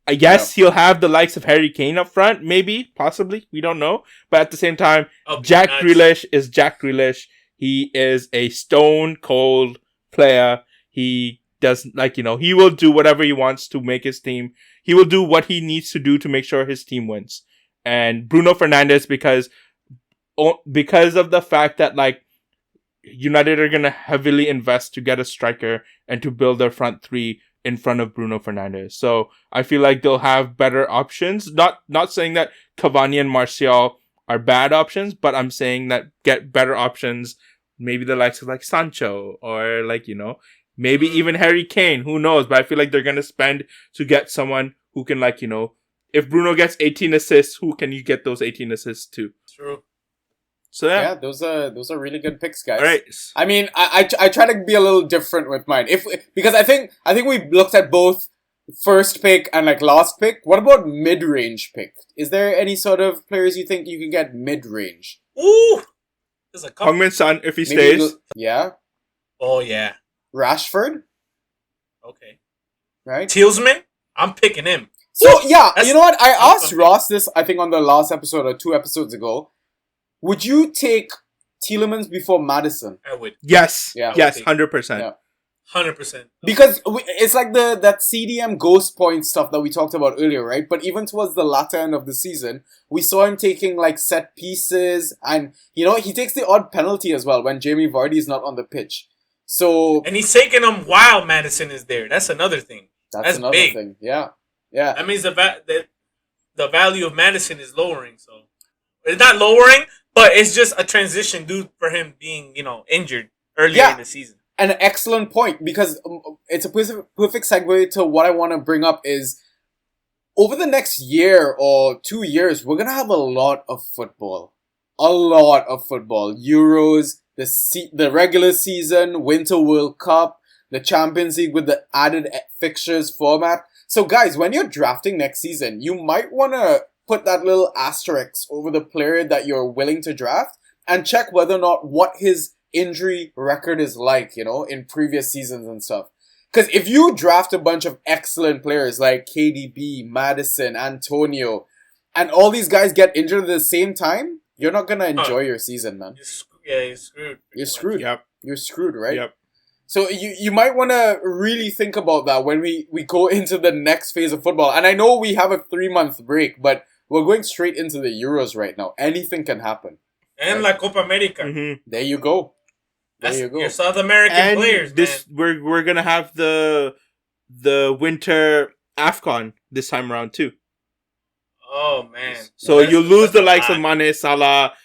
I guess he'll have the likes of Harry Kane up front, maybe, possibly, we don't know. But at the same time, Jack Grealish is Jack Grealish. He is a stone cold player. He does he will do whatever he wants to make his team. He will do what he needs to do to make sure his team wins. And Bruno Fernandes because of the fact that like United are going to heavily invest to get a striker and to build their front 3 in front of Bruno Fernandes. So I feel like they'll have better options. Not saying that Cavani and Martial are bad options, but I'm saying that get better options, maybe the likes of like Sancho or like, maybe even Harry Kane, who knows? But I feel like they're going to spend to get someone who can like, if Bruno gets 18 assists, who can you get those 18 assists to? True. So yeah, those are really good picks, guys. All right. I mean, I try to be a little different with mine. Because I think we looked at both first pick and like last pick. What about mid-range pick? Is there any sort of players you think you can get mid-range? Ooh, there's a couple. Heung-min Son if he Maybe stays. Yeah. Oh yeah. Rashford. Okay. Right. Tielemans, I'm picking him. So yeah, That's- you know what? I asked Ross this, I think on the last episode or 2 episodes ago. Would you take Tielemanz before Maddison? I would. Yes. Yeah. Yes, 100%. Yeah. 100%. Because it's like that CDM ghost point stuff that we talked about earlier, right? But even towards the latter end of the season, we saw him taking like set pieces, and he takes the odd penalty as well when Jamie Vardy is not on the pitch. So And he's taking them while Madison is there. That's another thing. that's another big. thing. Yeah. Yeah. That means the value of Madison is lowering. So it's not lowering, but it's just a transition due for him being, injured earlier in the season. An excellent point, because it's a perfect segue to what I want to bring up is over the next year or 2 years, we're going to have a lot of football. A lot of football. Euros, the regular season, Winter World Cup, the Champions League with the added fixtures format. So guys, when you're drafting next season, you might want to put that little asterisk over the player that you're willing to draft and check whether or not what his injury record is like, in previous seasons and stuff. Because if you draft a bunch of excellent players like KDB, Madison, Antonio, and all these guys get injured at the same time, you're not going to enjoy your season, man. You're screwed. You're screwed. Yep. You're screwed, right? Yep. So you might want to really think about that when we go into the next phase of football. And I know we have a 3-month break, but we're going straight into the Euros right now. Anything can happen. And La Copa America. Mm-hmm. There you go. Your South American and players, man. We're gonna have the winter AFCON this time around too. Oh man! So you lose the likes of Mane, Salah.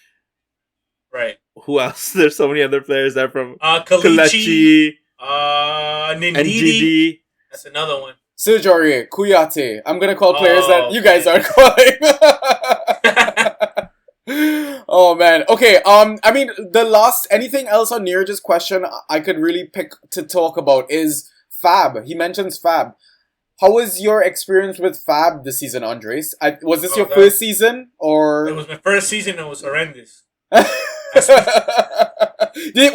Right. Who else? There's so many other players there from Kelechi, Ndidi. Ndidi. That's another one. Serge Aurier, Kouyaté. I'm gonna call players that you guys aren't calling. Oh man. Okay. I mean, anything else on Neeraj's question I could really pick to talk about is Fab. He mentions Fab. How was your experience with Fab this season, Andres? Was this your first season or? It was my first season. It was horrendous. Were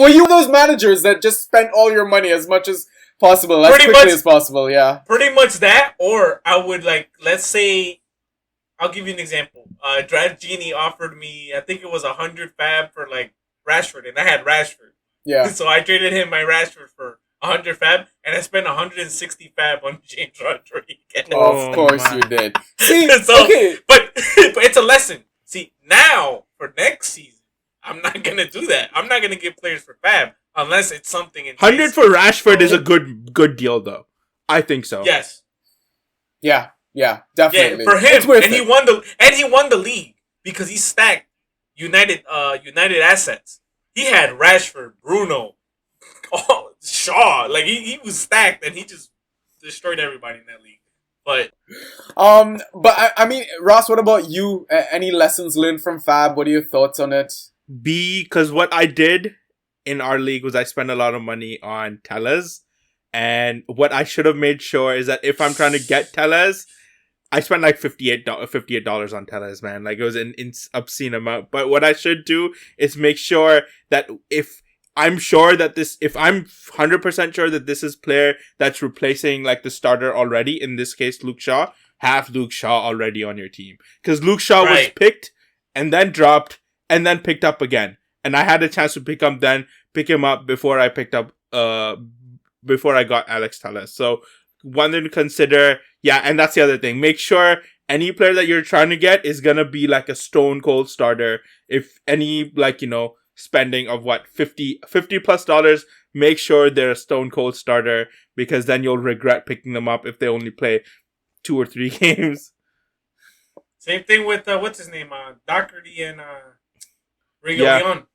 you those managers that just spent all your money as much as possible, as quickly as possible? Yeah. Pretty much that, or I would let's say, I'll give you an example. Draft Genie offered me, I think it was 100 Fab for Rashford, and I had Rashford. Yeah. So I traded him my Rashford for 100 Fab, and I spent 160 Fab on James Rodriguez. Of course you did. See, okay. But it's a lesson. See, now, for next season, I'm not going to do that. I'm not going to give players for Fab unless it's something in 100 for Rashford is a good deal, though. I think so. Yes. Yeah, definitely. Yeah, for him, and he won the league because he stacked United assets. He had Rashford, Bruno, Shaw. He was stacked, and he just destroyed everybody in that league. But I mean, Ross, what about you? Any lessons learned from Fab? What are your thoughts on it? Because what I did in our league was I spent a lot of money on Tellez, and what I should have made sure is that if I'm trying to get Tellez, I spent $58 on Tellez, man. It was an obscene amount. But what I should do is make sure that if I'm 100% sure that this is player that's replacing the starter already, in this case Luke Shaw, have Luke Shaw already on your team. Because Luke Shaw was picked and then dropped and then picked up again. And I had a chance to pick him up before I got Alex Telles. So one thing to consider, and that's the other thing. Make sure any player that you're trying to get is gonna be a stone cold starter. If any spending of $50 plus dollars, make sure they're a stone cold starter, because then you'll regret picking them up if they only play 2 or 3 games. Same thing with what's his name, Doherty and Reguilon.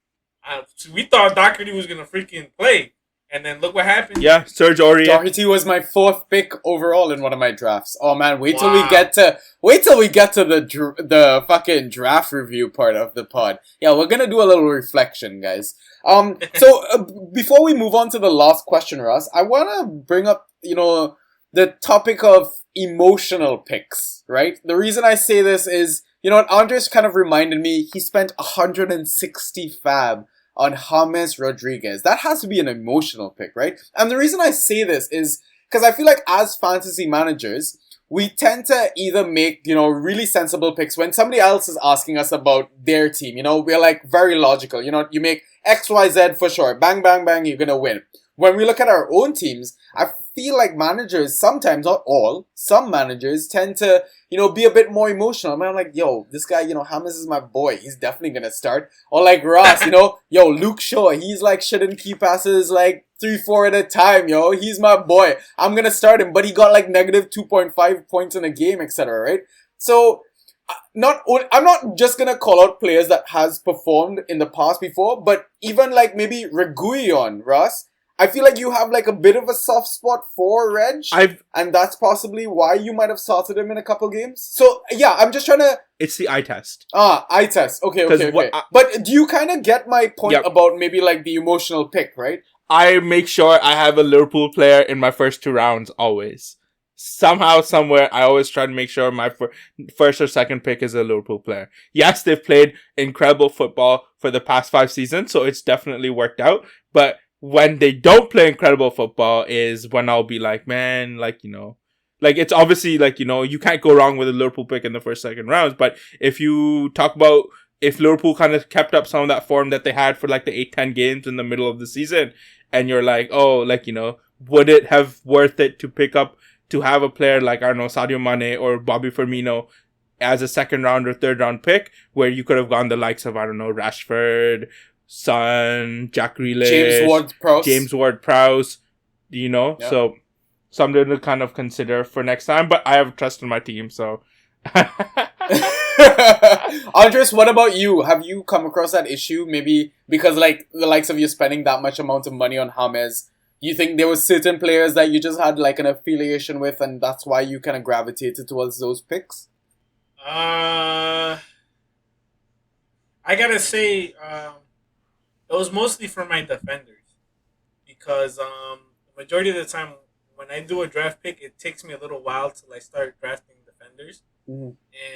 We thought Doherty was gonna freaking play, and then look what happened. Yeah, Serge Aurier. Doherty was my 4th pick overall in one of my drafts. Oh man, wait till we get to the fucking draft review part of the pod. Yeah, we're gonna do a little reflection, guys. So before we move on to the last question, Ross, I wanna bring up the topic of emotional picks, right? The reason I say this is, Andres kind of reminded me he spent 160 Fab on James Rodriguez. That has to be an emotional pick, right? And the reason I say this is because I feel like as fantasy managers, we tend to either make, really sensible picks when somebody else is asking us about their team. We're very logical. You make X, Y, Z for sure. Bang, bang, bang, you're going to win. When we look at our own teams, I feel like managers, sometimes, not all, some managers tend to, be a bit more emotional. Man, I'm like, yo, this guy, James is my boy. He's definitely going to start. Or like Ross, yo, Luke Shaw, he's shooting key passes 3-4 at a time, yo. He's my boy. I'm going to start him. But he got negative 2.5 points in a game, etc., right? So, I'm not just going to call out players that has performed in the past before, but even maybe Reguilon, Ross. I feel like you have a bit of a soft spot for Reg, and that's possibly why you might have started him in a couple games. So yeah, I'm just trying to. It's the eye test. Eye test. Okay. But do you kind of get my point about maybe the emotional pick, right? I make sure I have a Liverpool player in my first 2 rounds always. somehow, somewhere, I always try to make sure my first or second pick is a Liverpool player. Yes, they've played incredible football for the past 5 seasons, so it's definitely worked out. But when they don't play incredible football is when I'll be like, man, like, like it's obviously like, you can't go wrong with a Liverpool pick in the first, second rounds. But if you talk about if Liverpool kind of kept up some of that form that they had for like the 8-10 games in the middle of the season, and you're like, oh, like, would it have worth it to have a player like, I don't know, Sadio Mane or Bobby Firmino as a second round or third round pick, where you could have gone the likes of, I don't know, Rashford, Son, Jack Grealish, James Ward-Prowse, Yeah. So something to kind of consider for next time. But I have trust in my team, so. Andres, what about you? Have you come across that issue? Maybe because like the likes of you spending that much amount of money on James, you think there were certain players that you just had like an affiliation with, and that's why you kind of gravitated towards those picks? I gotta say, it was mostly for my defenders, because the majority of the time when I do a draft pick, it takes me a little while till I start drafting defenders. Mm-hmm.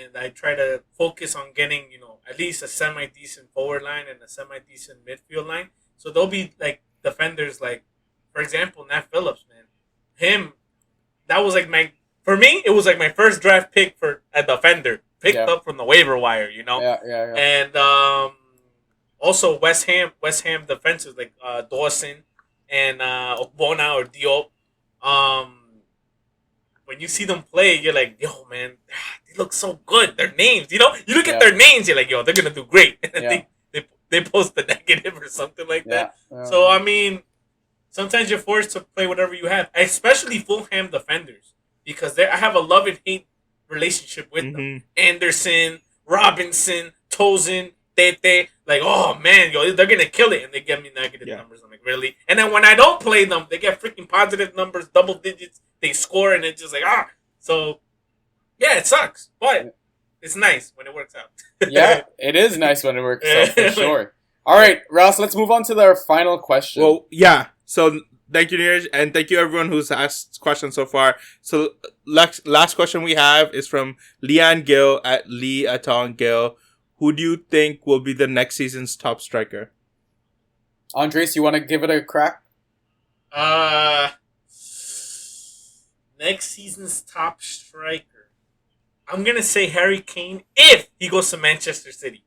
And I try to focus on getting, at least a semi-decent forward line and a semi-decent midfield line. So there'll be, like, defenders like, for example, Nat Phillips, man. That was, like, for me, it was, like, my first draft pick for a defender. Picked up from the waiver wire, Yeah. And also West Ham defenses, like Dawson and Ogbonna or Diop. When you see them play, you're like, yo, man, they look so good. Their names, you look at their names, you're like, yo, they're going to do great. And I think they post a negative or something like that. So, I mean, sometimes you're forced to play whatever you have, especially Fulham defenders, because I have a love and hate relationship with them. Anderson, Robinson, Tosin, Tete, like, oh, man, yo, they're going to kill it. And they give me negative numbers. I'm like, really? And then when I don't play them, they get freaking positive numbers, double digits. They score, and it's just like, So, yeah, it sucks. But it's nice when it works out. Yeah, it is nice when it works out, for sure. All right, Ross, let's move on to our final question. Well, yeah. So, thank you, Neeraj, and thank you, everyone who's asked questions so far. So, last question we have is from Leanne Gill at Lee Atong Gill. Who do you think will be the next season's top striker? Andres, you want to give it a crack? Next season's top striker. I'm going to say Harry Kane if he goes to Manchester City.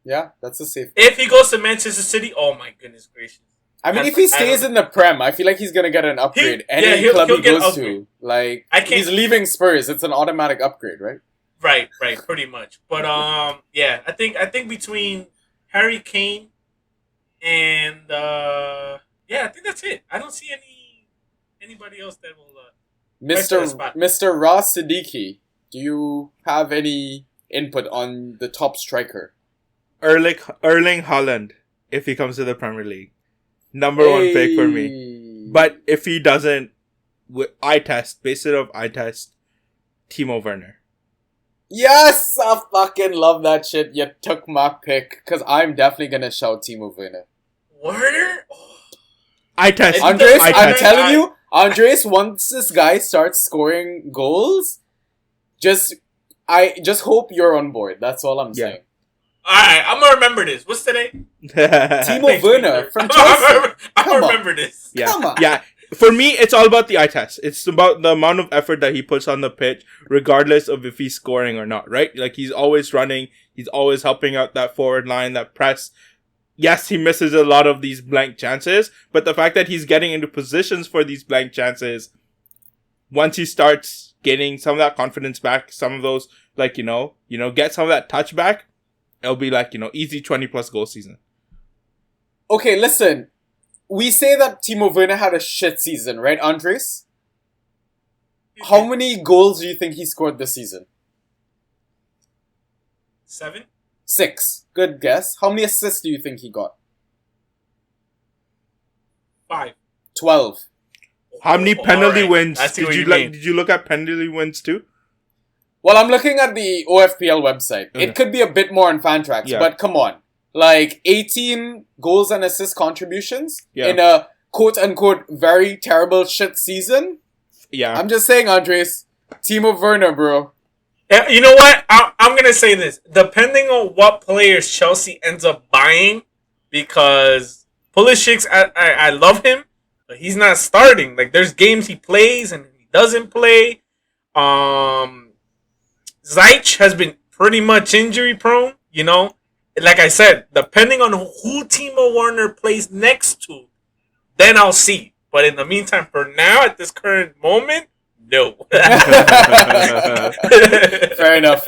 Yeah, that's a safe. If he goes to Manchester City, oh my goodness gracious. I mean, if he stays in the Prem, I feel like he's going to get an upgrade. Any club he goes to. Like, he's leaving Spurs. It's an automatic upgrade, right? Right, pretty much. But, yeah, I think between Harry Kane and, I think that's it. I don't see anybody else that will Mr. Ross Siddiqui, do you have any input on the top striker? Erling Haaland, if he comes to the Premier League. Number one pick for me. But if he doesn't, base it off eye test, Timo Werner. Yes! I fucking love that shit. You took my pick, because I'm definitely going to shout Timo Werner. Werner? Oh. Eye test. Andres, I'm telling you, Andres, once this guy starts scoring goals, I just hope you're on board. That's all I'm saying. Alright, I'm gonna remember this. What's today? Timo Werner from Chelsea. I'm gonna remember this. Yeah. Come on. Yeah. For me, it's all about the eye test. It's about the amount of effort that he puts on the pitch, regardless of if he's scoring or not, right? Like, he's always running. He's always helping out that forward line, that press. Yes, he misses a lot of these blank chances, but the fact that he's getting into positions for these blank chances, once he starts getting some of that confidence back, some of those, like, get some of that touch back, it'll be like, easy 20+ goal season. Okay, listen. We say that Timo Werner had a shit season, right, Andres? How many goals do you think he scored this season? 7? 6. Good guess. How many assists do you think he got? 5. 12. How many penalty wins? Did you look at penalty wins too? Well, I'm looking at the OFPL website. Okay. It could be a bit more on Fantrax, but come on. Like, 18 goals and assist contributions in a quote-unquote very terrible shit season? Yeah. I'm just saying, Andres. Timo Werner, bro. Yeah, you know what? I'm gonna say this. Depending on what players Chelsea ends up buying, because Pulisic, I love him, but he's not starting. Like there's games he plays and he doesn't play. Ziyech has been pretty much injury prone. You know, like I said, depending on who Timo Werner plays next to, then I'll see. But in the meantime, for now, at this current moment, no. Fair enough.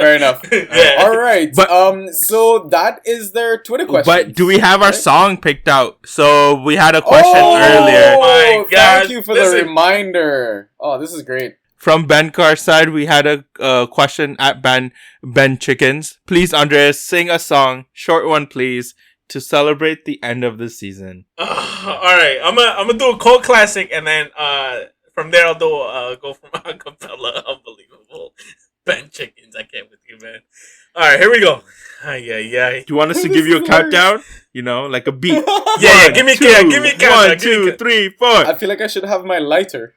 Yeah. All right. But- So that is their Twitter question. But do we have our right? song picked out? So we had a question earlier. Oh my Thank God. you for Listen. the reminder. Oh, this is great. From Ben Carr's side, we had a question at Ben Chickens. Please, Andres, sing a song, short one, please, to celebrate the end of the season. All right, I'm gonna do a cold classic, and then from there I'll go from acapella. Unbelievable, Ben Chickens. I can't with you, man. All right, here we go. Do you want us to give you a countdown? You know, like a beat. Yeah, give me a countdown. 1, 2, 3, 4. I feel like I should have my lighter.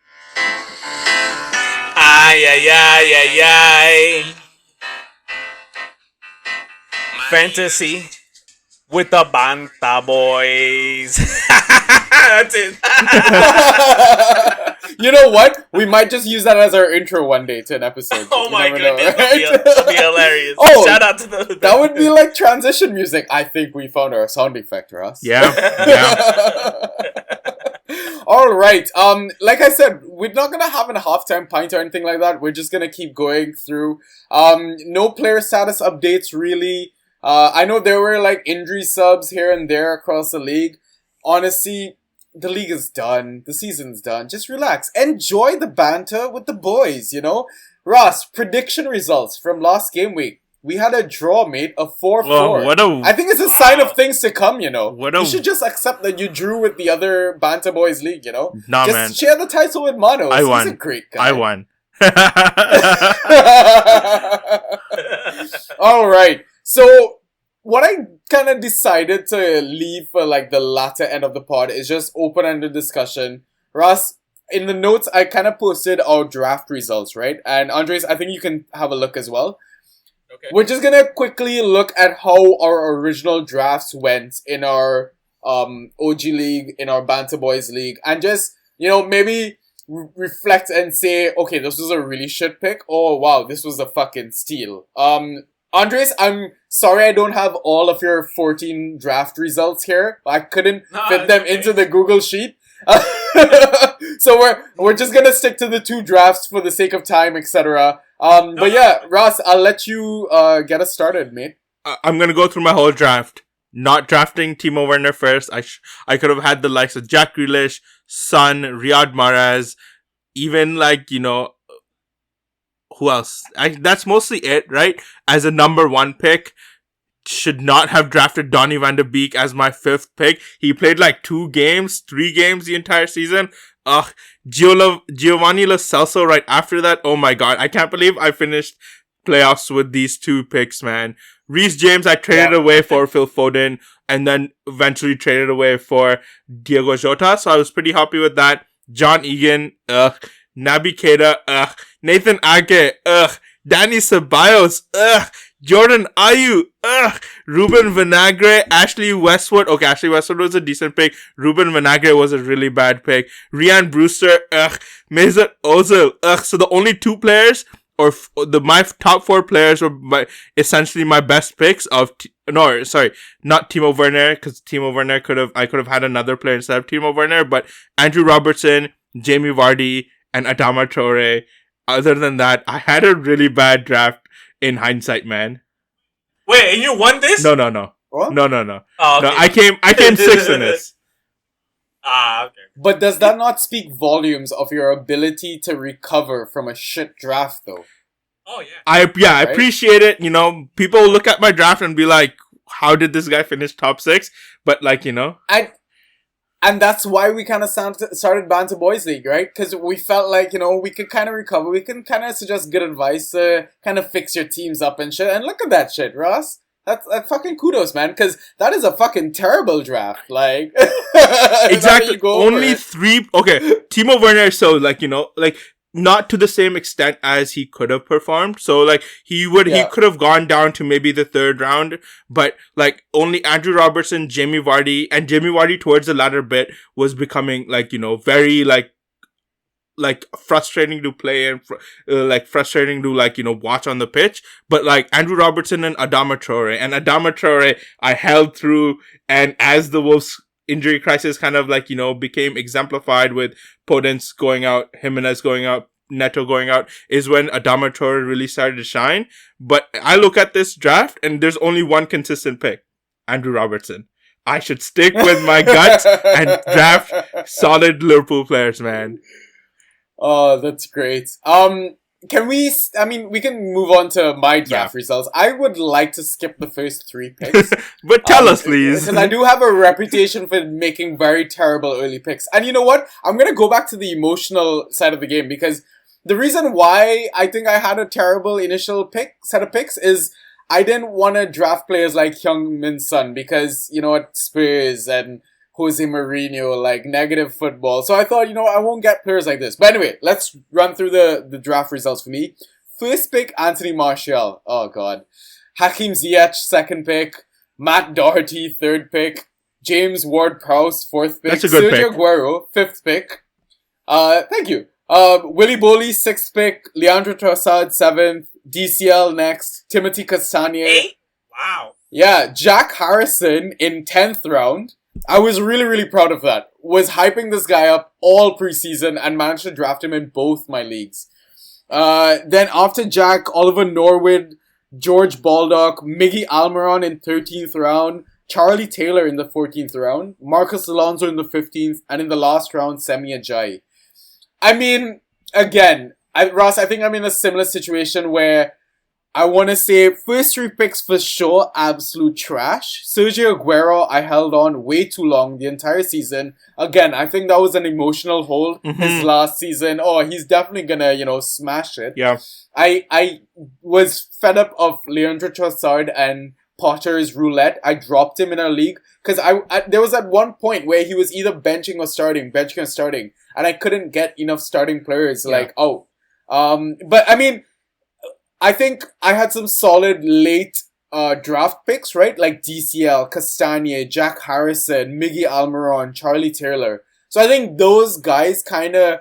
Ay. Fantasy with the Banta Boys. That's it. You know what? We might just use that as our intro one day to an episode. Oh You my never know, goodness, right? that'd be hilarious. Oh, Shout out to the That would be like transition music. I think we found our sound effect, Ross. Yeah. All right. Like I said, we're not gonna have a halftime pint or anything like that. We're just gonna keep going through. No player status updates really. I know there were like injury subs here and there across the league. Honestly, the league is done. The season's done. Just relax. Enjoy the banter with the boys, you know? Ross, prediction results from last game week. We had a draw, mate, a 4-4. Whoa, I think it's a sign of things to come, you know? What You should just accept that you drew with the other Banter Boys League, you know? Nah, just man. share the title with Manos. I won. He's a great guy. I won. All right. So what I kind of decided to leave for like the latter end of the pod is just open-ended discussion. Ross, in the notes, I kind of posted our draft results, right? And Andres, I think you can have a look as well. Okay. We're just gonna quickly look at how our original drafts went in our OG league, in our Banter Boys league, and just, you know, maybe reflect and say, okay, this was a really shit pick. Oh wow, this was a fucking steal. Andres, I'm sorry I don't have all of your 14 draft results here. I couldn't fit them into the Google sheet. So we're just gonna stick to the 2 drafts for the sake of time, etc. But yeah, Ross, I'll let you get us started, mate. I'm gonna go through my whole draft. Not drafting Timo Werner first. I could have had the likes of Jack Grealish, Son, Riyad Mahrez, even like, you know, who else? That's mostly it, right? As a number 1 pick, should not have drafted Donny van de Beek as my 5th pick. He played like 3 games the entire season. Giovanni Lo Celso right after that. Oh my god, I can't believe I finished playoffs with these 2 picks, man. Reece James, I traded away for Phil Foden, and then eventually traded away for Diego Jota, so I was pretty happy with that. John Egan, Naby Keita, Nathan Ake, Danny Ceballos, Jordan Ayew, Ruben Vinagre, Ashley Westwood. Okay, Ashley Westwood was a decent pick. Ruben Vinagre was a really bad pick. Ryan Brewster, Mesut Ozil, So the only 2 players, or my top 4 players were essentially my best picks of, not Timo Werner, because Timo Werner I could have had another player instead of Timo Werner, but Andrew Robertson, Jamie Vardy, and Adama Traore. Other than that, I had a really bad draft in hindsight, man. Wait, and you won this? No. What? No. Oh, okay. No, I came 6th in this. Okay. But does that not speak volumes of your ability to recover from a shit draft, though? Oh, yeah. I Right? appreciate it. You know, people look at my draft and be like, how did this guy finish top 6? But like, you know. And that's why we kind of started Banter Boys League, right? Because we felt like, you know, we could kind of recover. We can kind of suggest good advice to kind of fix your teams up and shit. And look at that shit, Ross. That's fucking kudos, man. Because that is a fucking terrible draft. Like, Exactly. Only 3. Okay, Timo Werner. So, like, you know, like, not to the same extent as he could have performed. So like he could have gone down to maybe the third round, but like only Andrew Robertson, Jamie Vardy towards the latter bit was becoming like, very like frustrating to play and like frustrating to like, watch on the pitch. But like Andrew Robertson and Adama Traore, I held through, and as the Wolves injury crisis kind of like, became exemplified with Podence going out, Jimenez going out, Neto going out, is when Adama Traore really started to shine. But I look at this draft and there's only one consistent pick, Andrew Robertson. I should stick with my guts and draft solid Liverpool players, man. Oh, that's great. We can move on to my draft results. I would like to skip the first 3 picks. But tell us, please. Because I do have a reputation for making very terrible early picks. And you know what? I'm going to go back to the emotional side of the game, because the reason why I think I had a terrible initial set of picks is I didn't want to draft players like Heung-min Son, because, at Spurs and Jose Mourinho, like negative football. So I thought, I won't get players like this. But anyway, let's run through the draft results for me. First pick, Anthony Martial. Oh, God. Hakim Ziyech, second pick. Matt Doherty, third pick. James Ward-Prowse, fourth pick. That's a good Sergio pick. Aguero, fifth pick. Thank you. Willy Boley, sixth pick. Leandro Trossard, seventh. DCL next. Timothy Castagne. 8? Wow. Yeah, Jack Harrison in 10th round. I was really, really proud of that. Was hyping this guy up all preseason and managed to draft him in both my leagues. Then after Jack, Oliver Norwood, George Baldock, Miggy Almiron in 13th round, Charlie Taylor in the 14th round, Marcus Alonso in the 15th, and in the last round, Semi Ajayi. I mean, again, Ross, I think I'm in a similar situation where I want to say first 3 picks for sure, absolute trash. Sergio Aguero, I held on way too long the entire season. Again, I think that was an emotional hold his last season. Oh, he's definitely gonna, smash it. Yeah. I was fed up of Leandro Trossard and Potter's roulette. I dropped him in our league because I there was at one point where he was either benching or starting, and I couldn't get enough starting players. Yeah. But I mean, I think I had some solid late draft picks, right? Like DCL, Castagne, Jack Harrison, Miggy Almiron, Charlie Taylor. So I think those guys kind of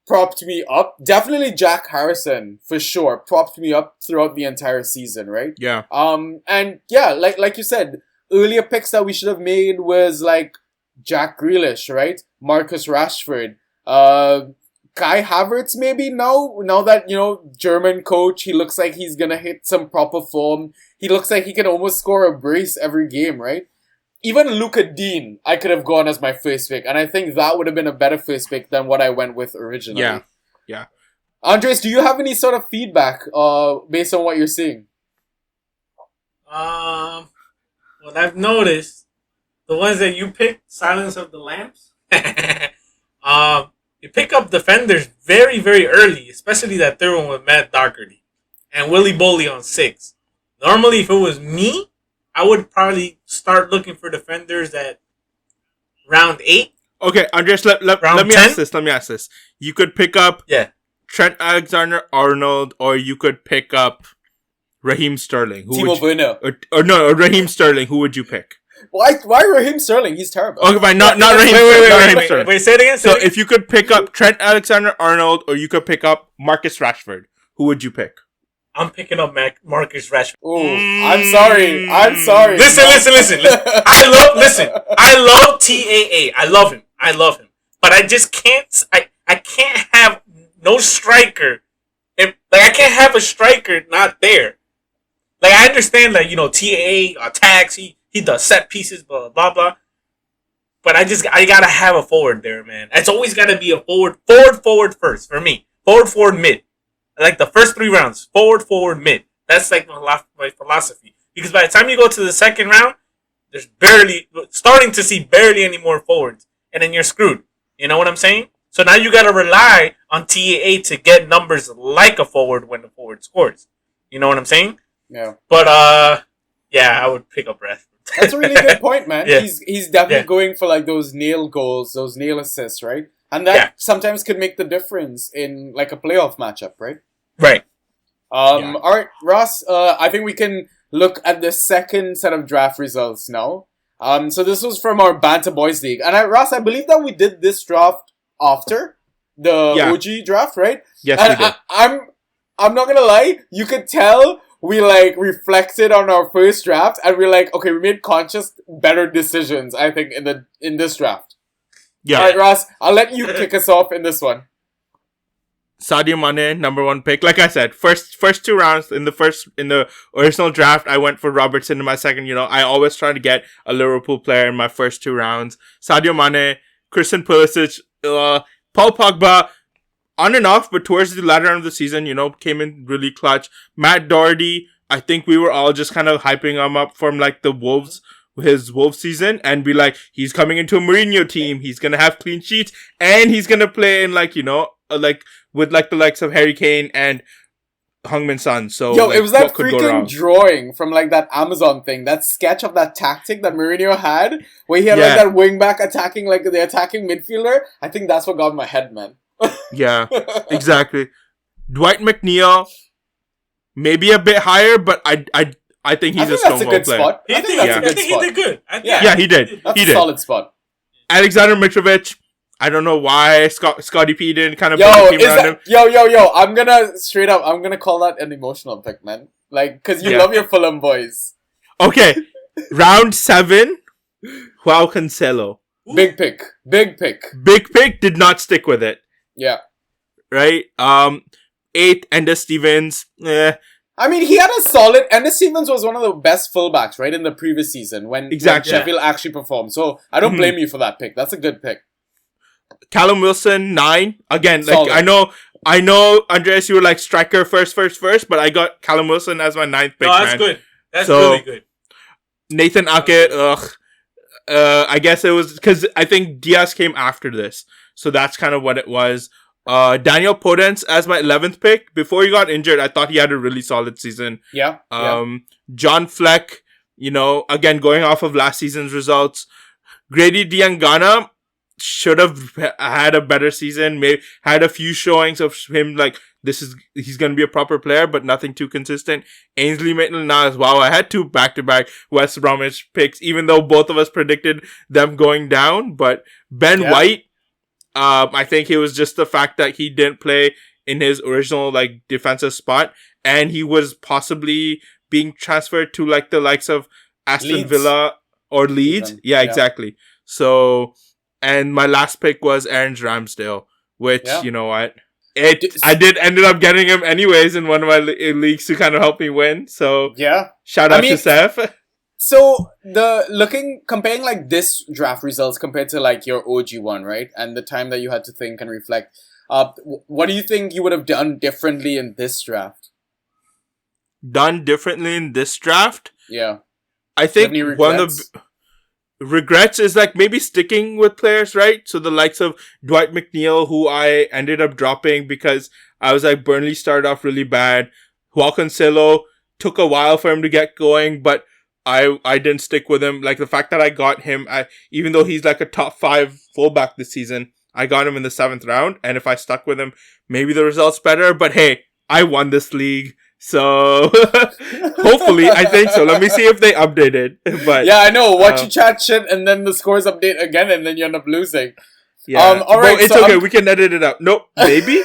propped me up. Definitely Jack Harrison, for sure, propped me up throughout the entire season, right? Yeah. And yeah, like you said, earlier picks that we should have made was like Jack Grealish, right? Marcus Rashford, Kai Havertz maybe now that, German coach, he looks like he's gonna hit some proper form. He looks like he can almost score a brace every game, right? Even Luka Dean, I could have gone as my first pick, and I think that would have been a better first pick than what I went with originally. Yeah. Andres, do you have any sort of feedback based on what you're seeing? What I've noticed, the ones that you picked, Silence of the Lambs, you pick up defenders very, very early, especially that third one with Matt Doherty and Willy Boley on 6. Normally, if it was me, I would probably start looking for defenders at round 8. Okay, Andres, let me ask this. You could pick up Trent Alexander-Arnold, or you could pick up Raheem Sterling. Timo Werner. Or Raheem Sterling. Who would you pick? Why Raheem Sterling? He's terrible. Okay, fine. Not Raheem Sterling. Wait, say it again. So if you could pick up Trent Alexander-Arnold, or you could pick up Marcus Rashford, who would you pick? I'm picking up Marcus Rashford. Oh, I'm sorry. Listen. I love TAA. I love him. But I just can't. I can't have no striker. I can't have a striker not there. Like, I understand that, TAA attacks. He does set pieces, blah, blah, blah. But I gotta have a forward there, man. It's always gotta be a forward first for me. Forward, mid. Like the first 3 rounds, forward, mid. That's like my philosophy. Because by the time you go to the second round, there's starting to see barely any more forwards. And then you're screwed. You know what I'm saying? So now you gotta rely on TAA to get numbers like a forward when the forward scores. You know what I'm saying? Yeah. But, I would pick up Rashford. That's a really good point, man. Yeah. He's definitely going for like those nail goals, those nail assists, right? And that sometimes could make the difference in like a playoff matchup, right? Right. All right, Ross. I think we can look at the second set of draft results now. So this was from our Banter Boys League, and Ross, I believe that we did this draft after the OG draft, right? Yes, and we did. I'm not gonna lie, you could tell we like reflected on our first draft, and we're like, okay, we made conscious, better decisions. I think in this draft. Yeah. All right, Ross, I'll let you kick us off in this one. Sadio Mane, number 1 pick. Like I said, first 2 rounds in the original draft, I went for Robertson in my second. You know, I always try to get a Liverpool player in my first 2 rounds. Sadio Mane, Christian Pulisic, Paul Pogba, on and off, but towards the latter end of the season, you know, came in really clutch. Matt Doherty, I think we were all just kind of hyping him up from like his Wolves season, and be like, he's coming into a Mourinho team. He's gonna have clean sheets, and he's gonna play in like, you know, like with like the likes of Harry Kane and Heung-min Son. So yo, like, it was that freaking drawing from like that Amazon thing, that sketch of that tactic that Mourinho had, where he had like that wing back attacking like the attacking midfielder. I think that's what got in my head, man. Yeah, exactly. Dwight McNeil, maybe a bit higher, but I think he's a Stonewall player. Spot. I think that's a good spot. He did good. He did. That's a solid spot. Alexander Mitrovic, I don't know why Scotty P didn't kind of yo, I'm gonna call that an emotional pick, man. Like, cause you love your Fulham boys. Okay, round 7, Joao Cancelo. Big pick. Big pick, did not stick with it. Yeah. Right? 8th, Ender Stevens. I mean, he had a solid... Ender Stevens was one of the best fullbacks, right, in the previous season when Sheffield actually performed. So, I don't blame you for that pick. That's a good pick. Callum Wilson, 9. Again, solid. like, I know, Andreas, you were like striker first, but I got Callum Wilson as my 9th pick, that's good. That's really good. Nathan Ake, I guess it was... Because I think Diaz came after this. So, that's kind of what it was. Daniel Podence as my 11th pick. Before he got injured, I thought he had a really solid season. Yeah. John Fleck, you know, again, going off of last season's results. Grady Diangana should have had a better season. Maybe had a few showings of him like, he's going to be a proper player, but nothing too consistent. Ainsley Maitland-Niles, wow, I had 2 back-to-back West Bromwich picks, even though both of us predicted them going down. But Ben White, I think it was just the fact that he didn't play in his original like defensive spot, and he was possibly being transferred to like the likes of Aston Villa or Leeds. Yeah, exactly. So, and my last pick was Aaron Ramsdale, which you know what, I did ended up getting him anyways in one of my leagues to kind of help me win. So shout out to Seth. So comparing like this draft results compared to like your OG one, right? And the time that you had to think and reflect, what do you think you would have done differently in this draft? Done differently in this draft? Yeah. I think one of the regrets is like maybe sticking with players, right? So the likes of Dwight McNeil, who I ended up dropping because I was like, Burnley started off really bad. Joao Cancelo took a while for him to get going, but I didn't stick with him. Like the fact that I got him, even though he's like a top 5 fullback this season, I got him in the 7th round. And if I stuck with him, maybe the results better. But hey, I won this league. So hopefully, I think so. Let me see if they update it. But yeah, I know. Watch you chat shit and then the scores update again and then you end up losing. Yeah. All right. It's okay. We can edit it out. Nope. Maybe.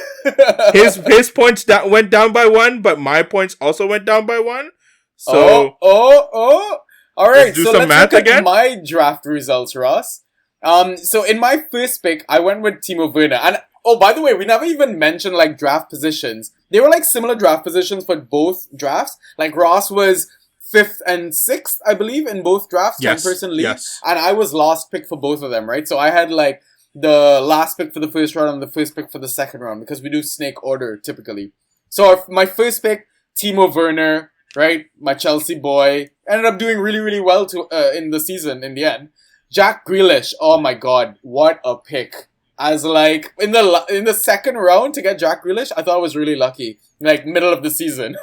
his points went down by 1, but my points also went down by 1. So all right. Do so some let's math look again? at my draft results, Ross. So in my first pick, I went with Timo Werner, and by the way, we never even mentioned like draft positions. They were like similar draft positions for both drafts. Like Ross was 5th and 6th, I believe, in both drafts, 10-person league, and I was last pick for both of them, right? So I had like the last pick for the first round and the first pick for the second round because we do snake order typically. So my first pick, Timo Werner. Right, my Chelsea boy ended up doing really, really well in the season in the end. Jack Grealish, oh my god, what a pick! As like in the second round to get Jack Grealish, I thought I was really lucky. Like middle of the season,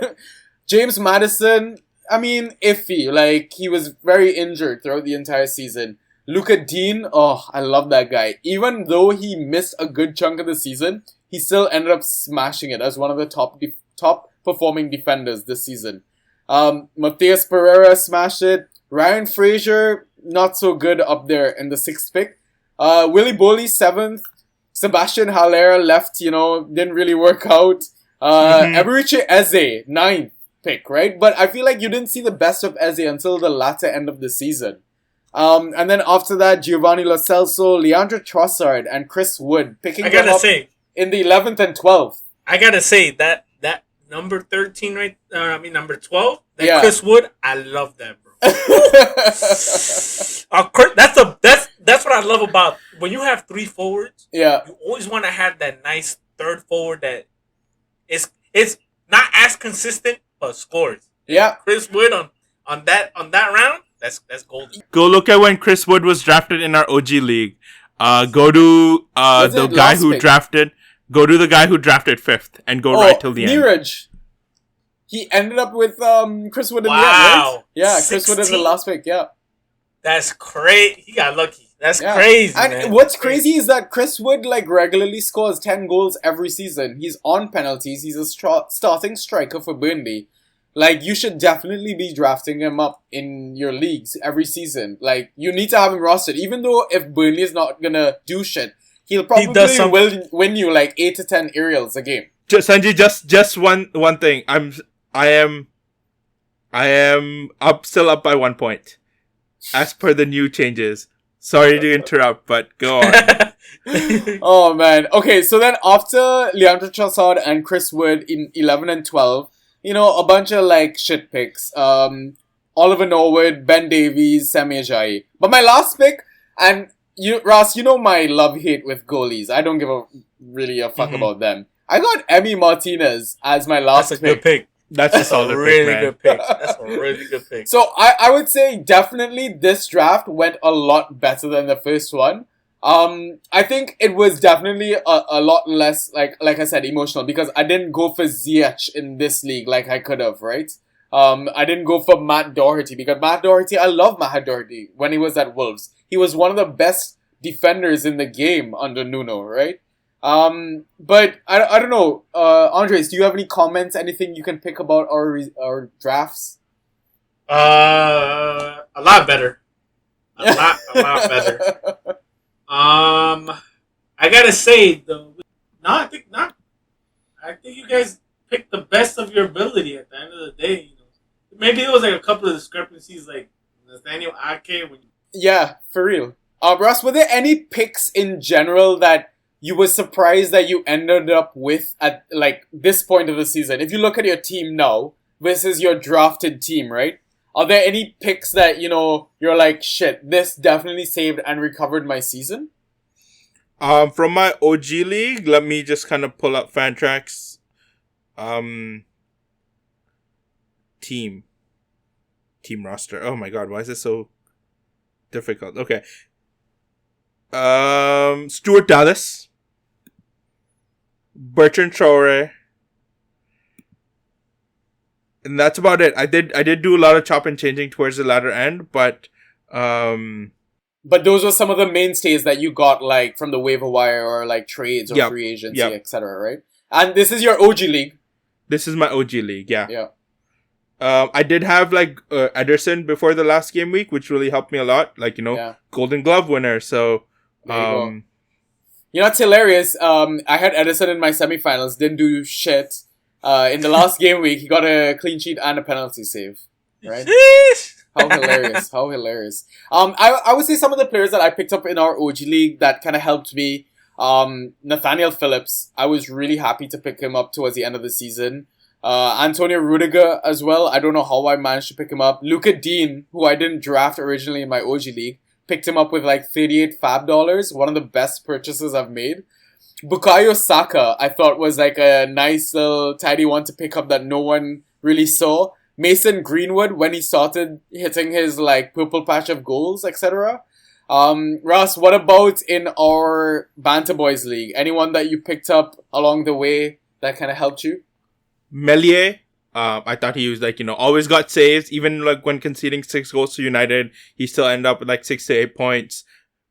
James Maddison. I mean, iffy. Like he was very injured throughout the entire season. Luka Dean, oh, I love that guy. Even though he missed a good chunk of the season, he still ended up smashing it as one of the top performing defenders this season. Matheus Pereira smashed it. Ryan Frazier, not so good up there in the 6th pick. Willie Boley, 7th. Sebastian Haller left, didn't really work out. Eberiche Eze, 9th pick, right? But I feel like you didn't see the best of Eze until the latter end of the season. And then after that, Giovanni Lo Celso, Leandro Trossard, and Chris Wood picking them up in the 11th and 12th. I gotta say that number 13, right? Number 12. Chris Wood, I love that, bro. That's what I love about when you have 3 forwards. Yeah, you always want to have that nice third forward that it's not as consistent but scores. Yeah, Chris Wood on that round. That's golden. Go look at when Chris Wood was drafted in our OG league. Go to the guy who drafted. Go to the guy who drafted 5th and go right till the end. Neeraj. He ended up with Chris Wood in the end, right? Yeah, 16? Chris Wood is the last pick, yeah. That's crazy. He got lucky. That's crazy, and man. what's crazy is that Chris Wood regularly scores 10 goals every season. He's on penalties. He's a starting striker for Burnley. You should definitely be drafting him up in your leagues every season. You need to have him rostered. Even though if Burnley is not gonna do shit, he'll probably win you 8 to 10 aerials a game. Sanjay, just one thing. I am still up by 1 point, as per the new changes. Sorry to interrupt, but go on. Oh man. Okay, so then after Leandro Trossard and Chris Wood in 11 and 12, a bunch of shit picks. Oliver Norwood, Ben Davies, Sami Ajayi. But my last pick, and Ross, my love-hate with goalies. I don't give a fuck about them. I got Emi Martinez as my last pick. That's a good pick. That's a solid really pick, good pick. That's a really good pick. So I would say definitely this draft went a lot better than the first one. I think it was definitely a lot less, like I said, emotional, because I didn't go for Ziyech in this league like I could have, right? I didn't go for Matt Doherty, because Matt Doherty, I love Matt Doherty when he was at Wolves. He was one of the best defenders in the game under Nuno, right? But I don't know. Andres, do you have any comments, anything you can pick about our drafts? A lot better. A lot better. I gotta say though, I think you guys picked the best of your ability at the end of the day. Maybe it was a couple of discrepancies, like Nathaniel Ake. Yeah, for real. Ross, were there any picks in general that you were surprised that you ended up with at this point of the season? If you look at your team now versus your drafted team, right? Are there any picks that, you're like, shit, this definitely saved and recovered my season? From my OG league, let me just kind of pull up Fantrax. Team roster. Oh my god, why is this so difficult? Okay. Stuart Dallas. Bertrand Traore. And that's about it. I did do a lot of chop and changing towards the latter end, but those were some of the mainstays that you got from the waiver wire or trades or free agency, etc., right? And this is your OG league. This is my OG league, yeah. Yeah. I did have Ederson before the last game week, which really helped me a lot. Golden Glove winner. So it's hilarious. I had Ederson in my semifinals, didn't do shit. In the last game week, he got a clean sheet and a penalty save. Right? How hilarious. How hilarious. I would say some of the players that I picked up in our OG league that kind of helped me. Nathaniel Phillips. I was really happy to pick him up towards the end of the season. Antonio Rudiger as well. I don't know how I managed to pick him up. Luka Dean, who I didn't draft originally in my OG league. Picked him up with $38 fab. One of the best purchases I've made. Bukayo Saka, I thought was a nice little tidy one to pick up that no one really saw. Mason Greenwood, when he started hitting his purple patch of goals, etc. Ross, what about in our Banter Boys League? Anyone that you picked up along the way that kind of helped you? Melier, I thought he was like, always got saves. Even like when conceding 6 goals to United, he still ended up with like 6 to 8 points.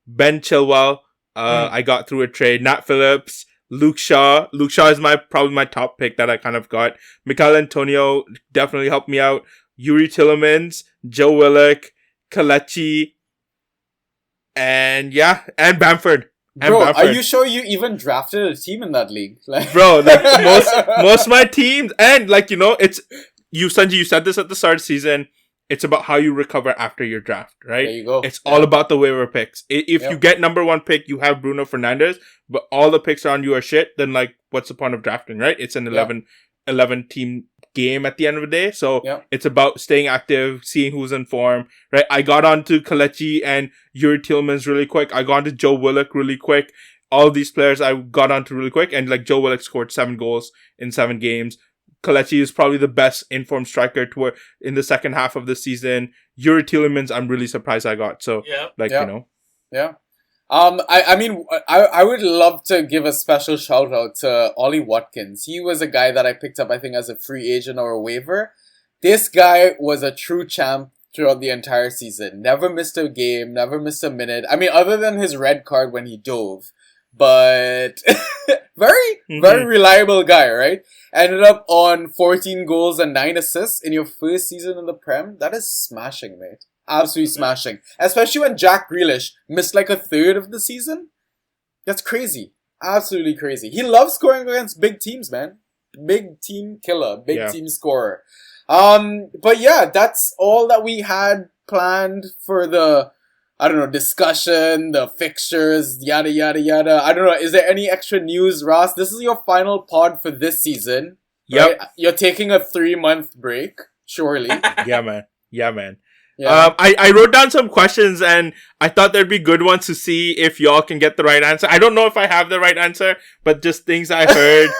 Ben Chilwell, I got through a trade. Nat Phillips, Luke Shaw. Luke Shaw is probably my top pick that I kind of got. Mikel Antonio definitely helped me out. Yuri Tillemans, Joe Willock, Kelechi, and Bamford. Bro, are you sure you even drafted a team in that league? Bro, like most of my teams, and like it's Sanji. You said this at the start of the season. It's about how you recover after your draft, right? There you go. It's all about the waiver picks. If you get number 1 pick, you have Bruno Fernandes, but all the picks around you are shit. Then like, what's the point of drafting, right? It's an 11 team game at the end of the day. So it's about staying active, seeing who's in form, right? I got onto Kelechi and Yuri Tillemans really quick. I got onto Joe Willock really quick. All these players I got onto really quick. And like Joe Willock scored 7 goals in 7 games. Kelechi is probably the best informed striker in the second half of the season. Yuri Tillemans, I'm really surprised I got. So, Yeah. I mean, I would love to give a special shout out to Ollie Watkins. He was a guy that I picked up, I think, as a free agent or a waiver. This guy was a true champ throughout the entire season. Never missed a game, never missed a minute. I mean, other than his red card when he dove. But very reliable guy, right? Ended up on 14 goals and 9 assists in your first season in the Prem. That is smashing, mate. Absolutely smashing. Especially when Jack Grealish missed like a third of the season. That's crazy. Absolutely crazy. He loves scoring against big teams, man. Big team killer. Big team scorer. But yeah, that's all that we had planned for the, discussion, the fixtures, yada, yada, yada. I don't know. Is there any extra news, Ross? This is your final pod for this season. Yep. Right? You're taking a 3-month break, surely. Yeah, man. Yeah. I wrote down some questions and I thought there'd be good ones to see if y'all can get the right answer. I don't know if I have the right answer, but just things I heard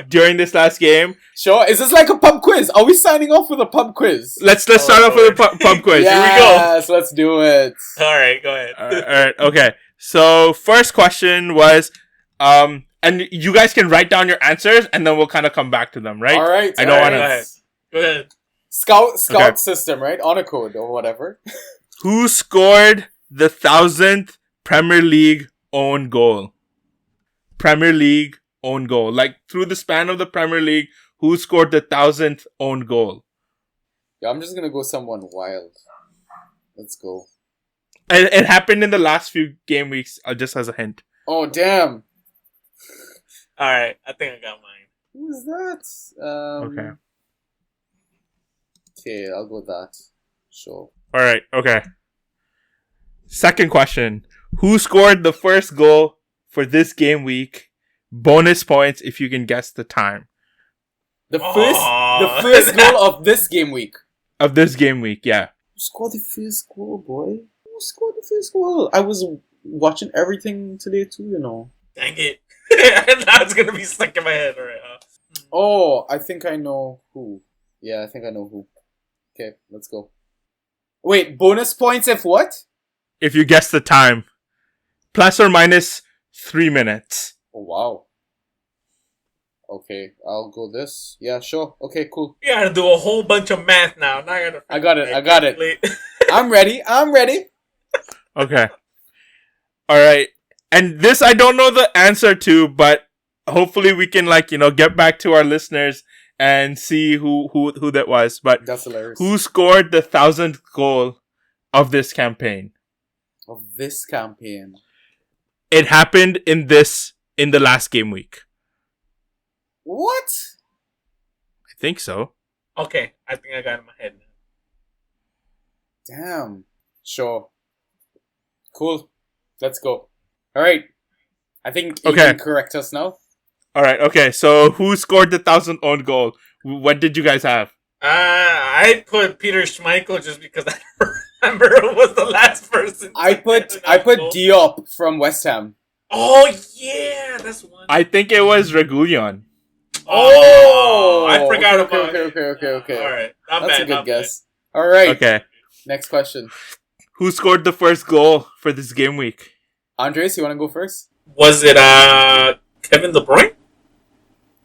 during this last game. Sure. Is this like a pub quiz? Are we signing off with a pub quiz? Let's start off with a pub quiz. Yes, Here we go. Yes, let's do it. All right, go ahead. All right. Okay. So first question was, and you guys can write down your answers and then we'll kind of come back to them, right? All right. I don't want to. Go ahead. Scout system, right? Honor code or whatever. Who scored the 1000th Premier League own goal? Premier League own goal. Like through the span of the Premier League, who scored the 1000th own goal? Yeah, I'm just gonna go someone wild. Let's go. It happened in the last few game weeks, just as a hint. Oh, damn. Alright, I think I got mine. Who is that? Okay, I'll go with that. Sure. Alright, okay. Second question. Who scored the first goal for this game week? Bonus points if you can guess the time. The first goal of this game week. Of this game week, yeah. Who scored the first goal, boy? Who scored the first goal? I was watching everything today too, Dang it. Now it's gonna be stuck in my head, alright. Oh, I think I know who. Yeah, I think I know who. Okay, let's go. Wait, bonus points if what? If you guess the time. Plus or minus 3 minutes. Oh, wow. Okay, I'll go this. Yeah, sure. Okay, cool. You gotta do a whole bunch of math now. I got it. I'm ready. Okay. Alright. And this I don't know the answer to, but hopefully we can get back to our listeners and see who that was. But that's hilarious. Who scored the 1000th goal of this campaign? It happened in the last game week. What? I think so. Okay, I think I got it in my head now. Damn. Sure. Cool. Let's go. All right. I think you can correct us now. All right. Okay. So who scored the 1000th own goal? What did you guys have? I put Peter Schmeichel just because I remember it was the last person. I put Diop from West Ham. Oh yeah, that's one. I think it was Regulion. Oh, I forgot about it. Okay. All right, that's a good guess. All right. Okay. Next question. Who scored the first goal for this game week? Andres, you want to go first? Was it Kevin De Bruyne?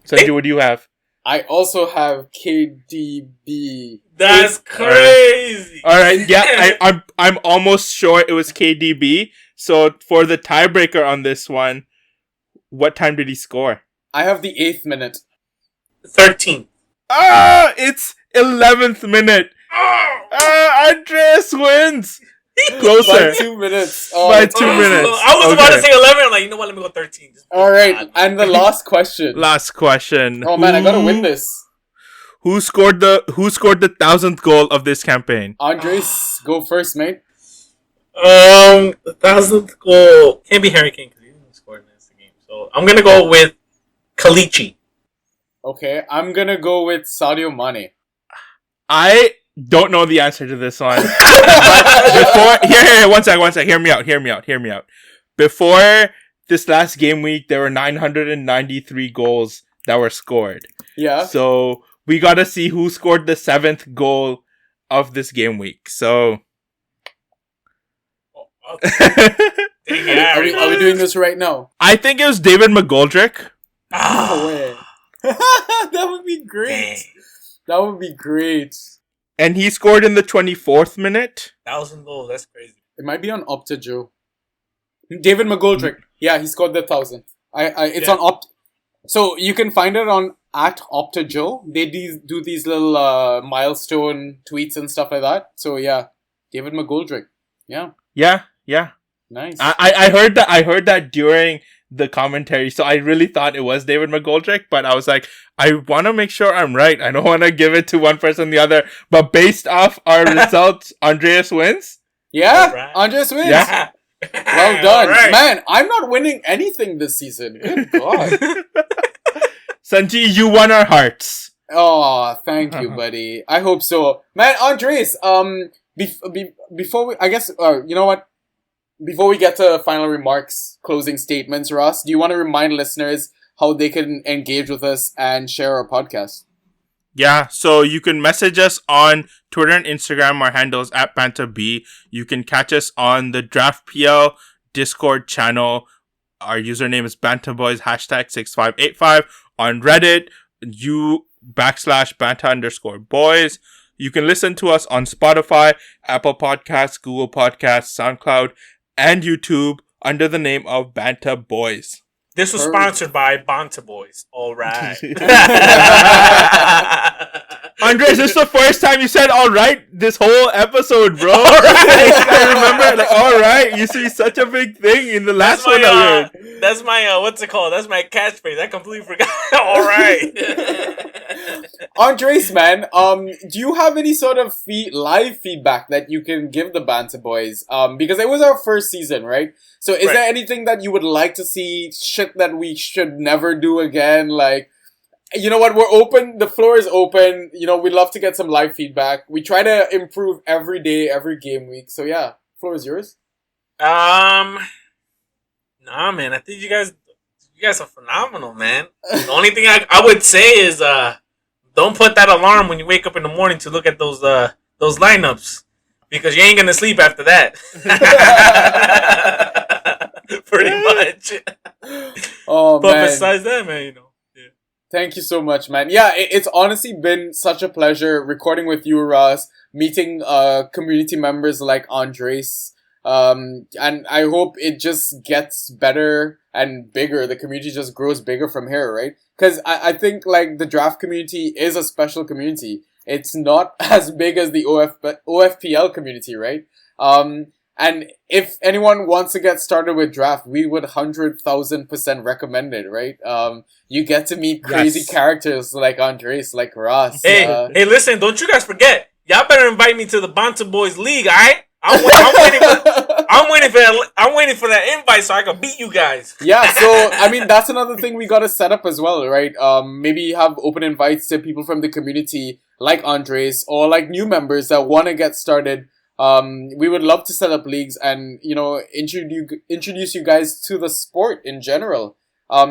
Sanjay, what do you have? I also have KDB. That's crazy. All right. Yeah, I'm almost sure it was KDB. So for the tiebreaker on this one, what time did he score? I have the 8th minute. 13. Ah, it's 11th minute. Andreas wins. Closer. By 2 minutes. By 2 minutes. I was about to say 11. I'm like, you know what? Let me go 13. Alright, and the last question. Last question. Oh man, I gotta win this. Who scored the 1000th goal of this campaign? Andres, go first, mate. The 1000th goal can't be Harry Kane because he didn't score in this game. So I'm gonna go with Kalichi. Okay, I'm gonna go with Sadio Mane. I don't know the answer to this one. But before, here, one sec. Hear me out. Before this last game week, there were 993 goals that were scored. Yeah. So we gotta see who scored the 7th goal of this game week. So. Are we doing this right now? I think it was David McGoldrick. No way. That would be great. Dang. That would be great. And he scored in the 24th minute. 1000 goals. That's crazy. It might be on Opta Joe. David McGoldrick. Yeah, he scored the 1000th. It's on Opt. So you can find it on at Opta Joe. They do these little milestone tweets and stuff like that. So yeah, David McGoldrick. Yeah. Yeah. Nice. I heard that during the commentary, so I really thought it was David McGoldrick, but I was like, I want to make sure I'm right. I don't want to give it to one person or the other. But based off our results, Andreas wins. Yeah, Right. Andres wins. Yeah. Well done. Right. Man, I'm not winning anything this season. Good God. Sanji, you won our hearts. Oh, thank you, buddy. I hope so. Man, Andres, before we, I guess, you know what? Before we get to final remarks, closing statements, Ross, do you want to remind listeners how they can engage with us and share our podcast? Yeah, so you can message us on Twitter and Instagram. Our handle is @BantaB. You can catch us on the Draft PL Discord channel. Our username is BantaBoys, #6585. On Reddit, /Banta_boys. You can listen to us on Spotify, Apple Podcasts, Google Podcasts, SoundCloud, and YouTube under the name of Banta Boys. This was sponsored by Banta Boys. All right. Andres, this is the first time you said "all right" this whole episode, bro. All right. I remember, like, all right. You see such a big thing in the last one I heard. That's my what's it called? That's my catchphrase. I completely forgot. All right. Andres, man, do you have any sort of live feedback that you can give the Banter Boys? Because it was our first season, right? So is there anything that you would like to see, shit that we should never do again? Like, you know what, we're open, the floor is open, you know, we'd love to get some live feedback. We try to improve every day, every game week. So yeah, floor is yours. Nah, man, I think you guys are phenomenal, man. The only thing I would say is, don't put that alarm when you wake up in the morning to look at those lineups, because you ain't gonna sleep after that. Pretty much. Oh, but man. besides that, man, you know. Yeah. Thank you so much, man. Yeah, it's honestly been such a pleasure recording with you, Ross, meeting community members like Andres. And I hope it just gets better and bigger. The community just grows bigger from here, right? Because I think like the draft community is a special community. It's not as big as the OFPL community, right? And if anyone wants to get started with draft, we would 100,000% recommend it, right? You get to meet crazy characters like Andres, like Ross. Hey, listen, don't you guys forget. Y'all better invite me to the Banta Boys League, alright? I'm waiting for that invite so I can beat you guys. Yeah, so I mean that's another thing we gotta set up as well, right? Maybe have open invites to people from the community like Andres or like new members that want to get started. We would love to set up leagues and, you know, introduce you guys to the sport in general.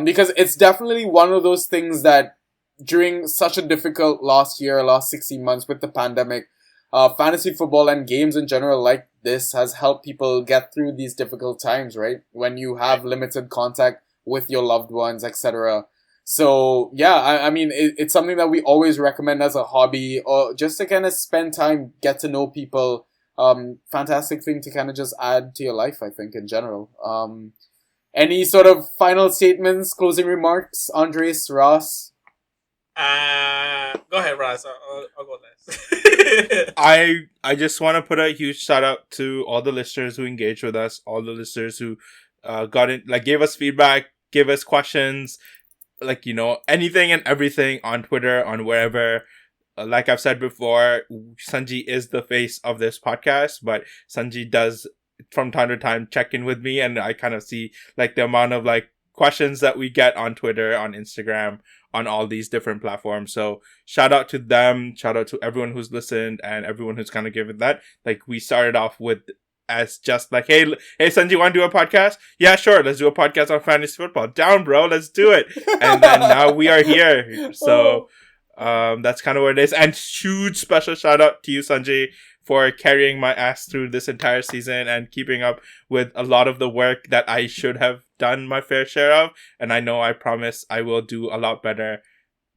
Because it's definitely one of those things that during such a difficult last 16 months with the pandemic, fantasy football and games in general like this has helped people get through these difficult times, right? When you have limited contact with your loved ones, etc. So yeah, I mean, it's something that we always recommend as a hobby, or just to kind of spend time, get to know people. Fantastic thing to kind of just add to your life, I think, in general. Any sort of final statements, closing remarks, Andres, Ross? Go ahead, Ross. I'll go next. I just want to put a huge shout out to all the listeners who engaged with us, all the listeners who gave us feedback, gave us questions, anything and everything on Twitter, on wherever. Like I've said before, Sanji is the face of this podcast, but Sanji does from time to time check in with me, and I kind of see the amount of questions that we get on Twitter, on Instagram, on all these different platforms. So shout out to them, shout out to everyone who's listened and everyone who's kind of given that. We started off with as just hey Sanji, want to do a podcast? Yeah, sure, let's do a podcast on fantasy football. Down, bro, let's do it. And then now we are here. So that's kind of what it is. And huge special shout out to you, Sanjay, for carrying my ass through this entire season and keeping up with a lot of the work that I should have done my fair share of. And I promise I will do a lot better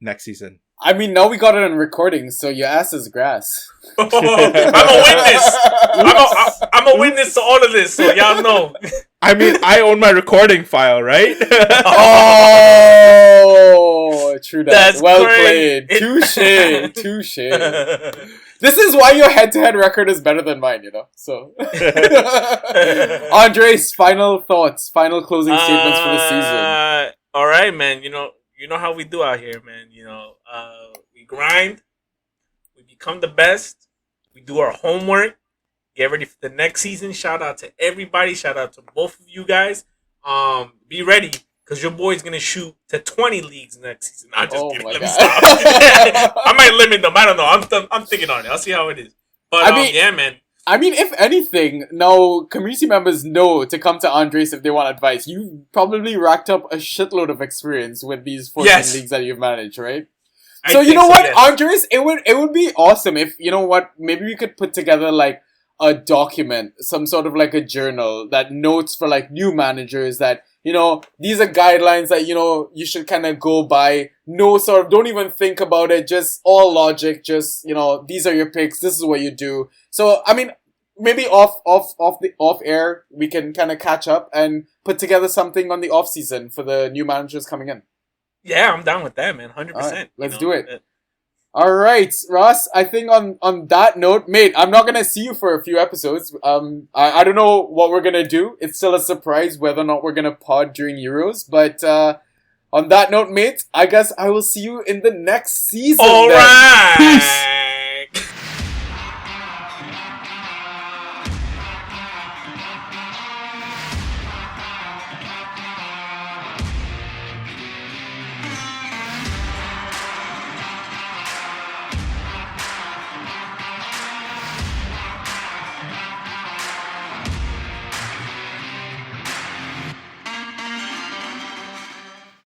next season. I mean, now we got it on recording, so your ass is grass. I'm a witness. I'm a witness to all of this, so y'all know. I mean, I own my recording file, right? Oh, true that. That's well great. Played. Touche. This is why your head-to-head record is better than mine, So, Andres, final thoughts, final closing statements for the season. All right, man. You know how we do out here, man. We grind, we become the best, we do our homework, get ready for the next season. Shout out to everybody. Shout out to both of you guys. Be ready, because your boy's gonna shoot to 20 leagues next season. I'm just kidding. Let me stop. I might limit them. I don't know. I'm thinking on it. I'll see how it is. But yeah, man. I mean, if anything, now community members know to come to Andres if they want advice. You probably racked up a shitload of experience with these 14 leagues that you've managed, right? So you know what, yes. Andres, it would be awesome if, maybe we could put together a document, some sort of a journal that notes for new managers that, these are guidelines that, you should kind of go by. No sort of, don't even think about it, just all logic, just, these are your picks, this is what you do. So, I mean, maybe off air, we can kind of catch up and put together something on the off season for the new managers coming in. Yeah, I'm down with that, man. 100%. Right, let's do it. All right, Ross, I think on that note, mate, I'm not going to see you for a few episodes. I don't know what we're going to do. It's still a surprise whether or not we're going to pod during Euros. But on that note, mate, I guess I will see you in the next season. All right. Peace.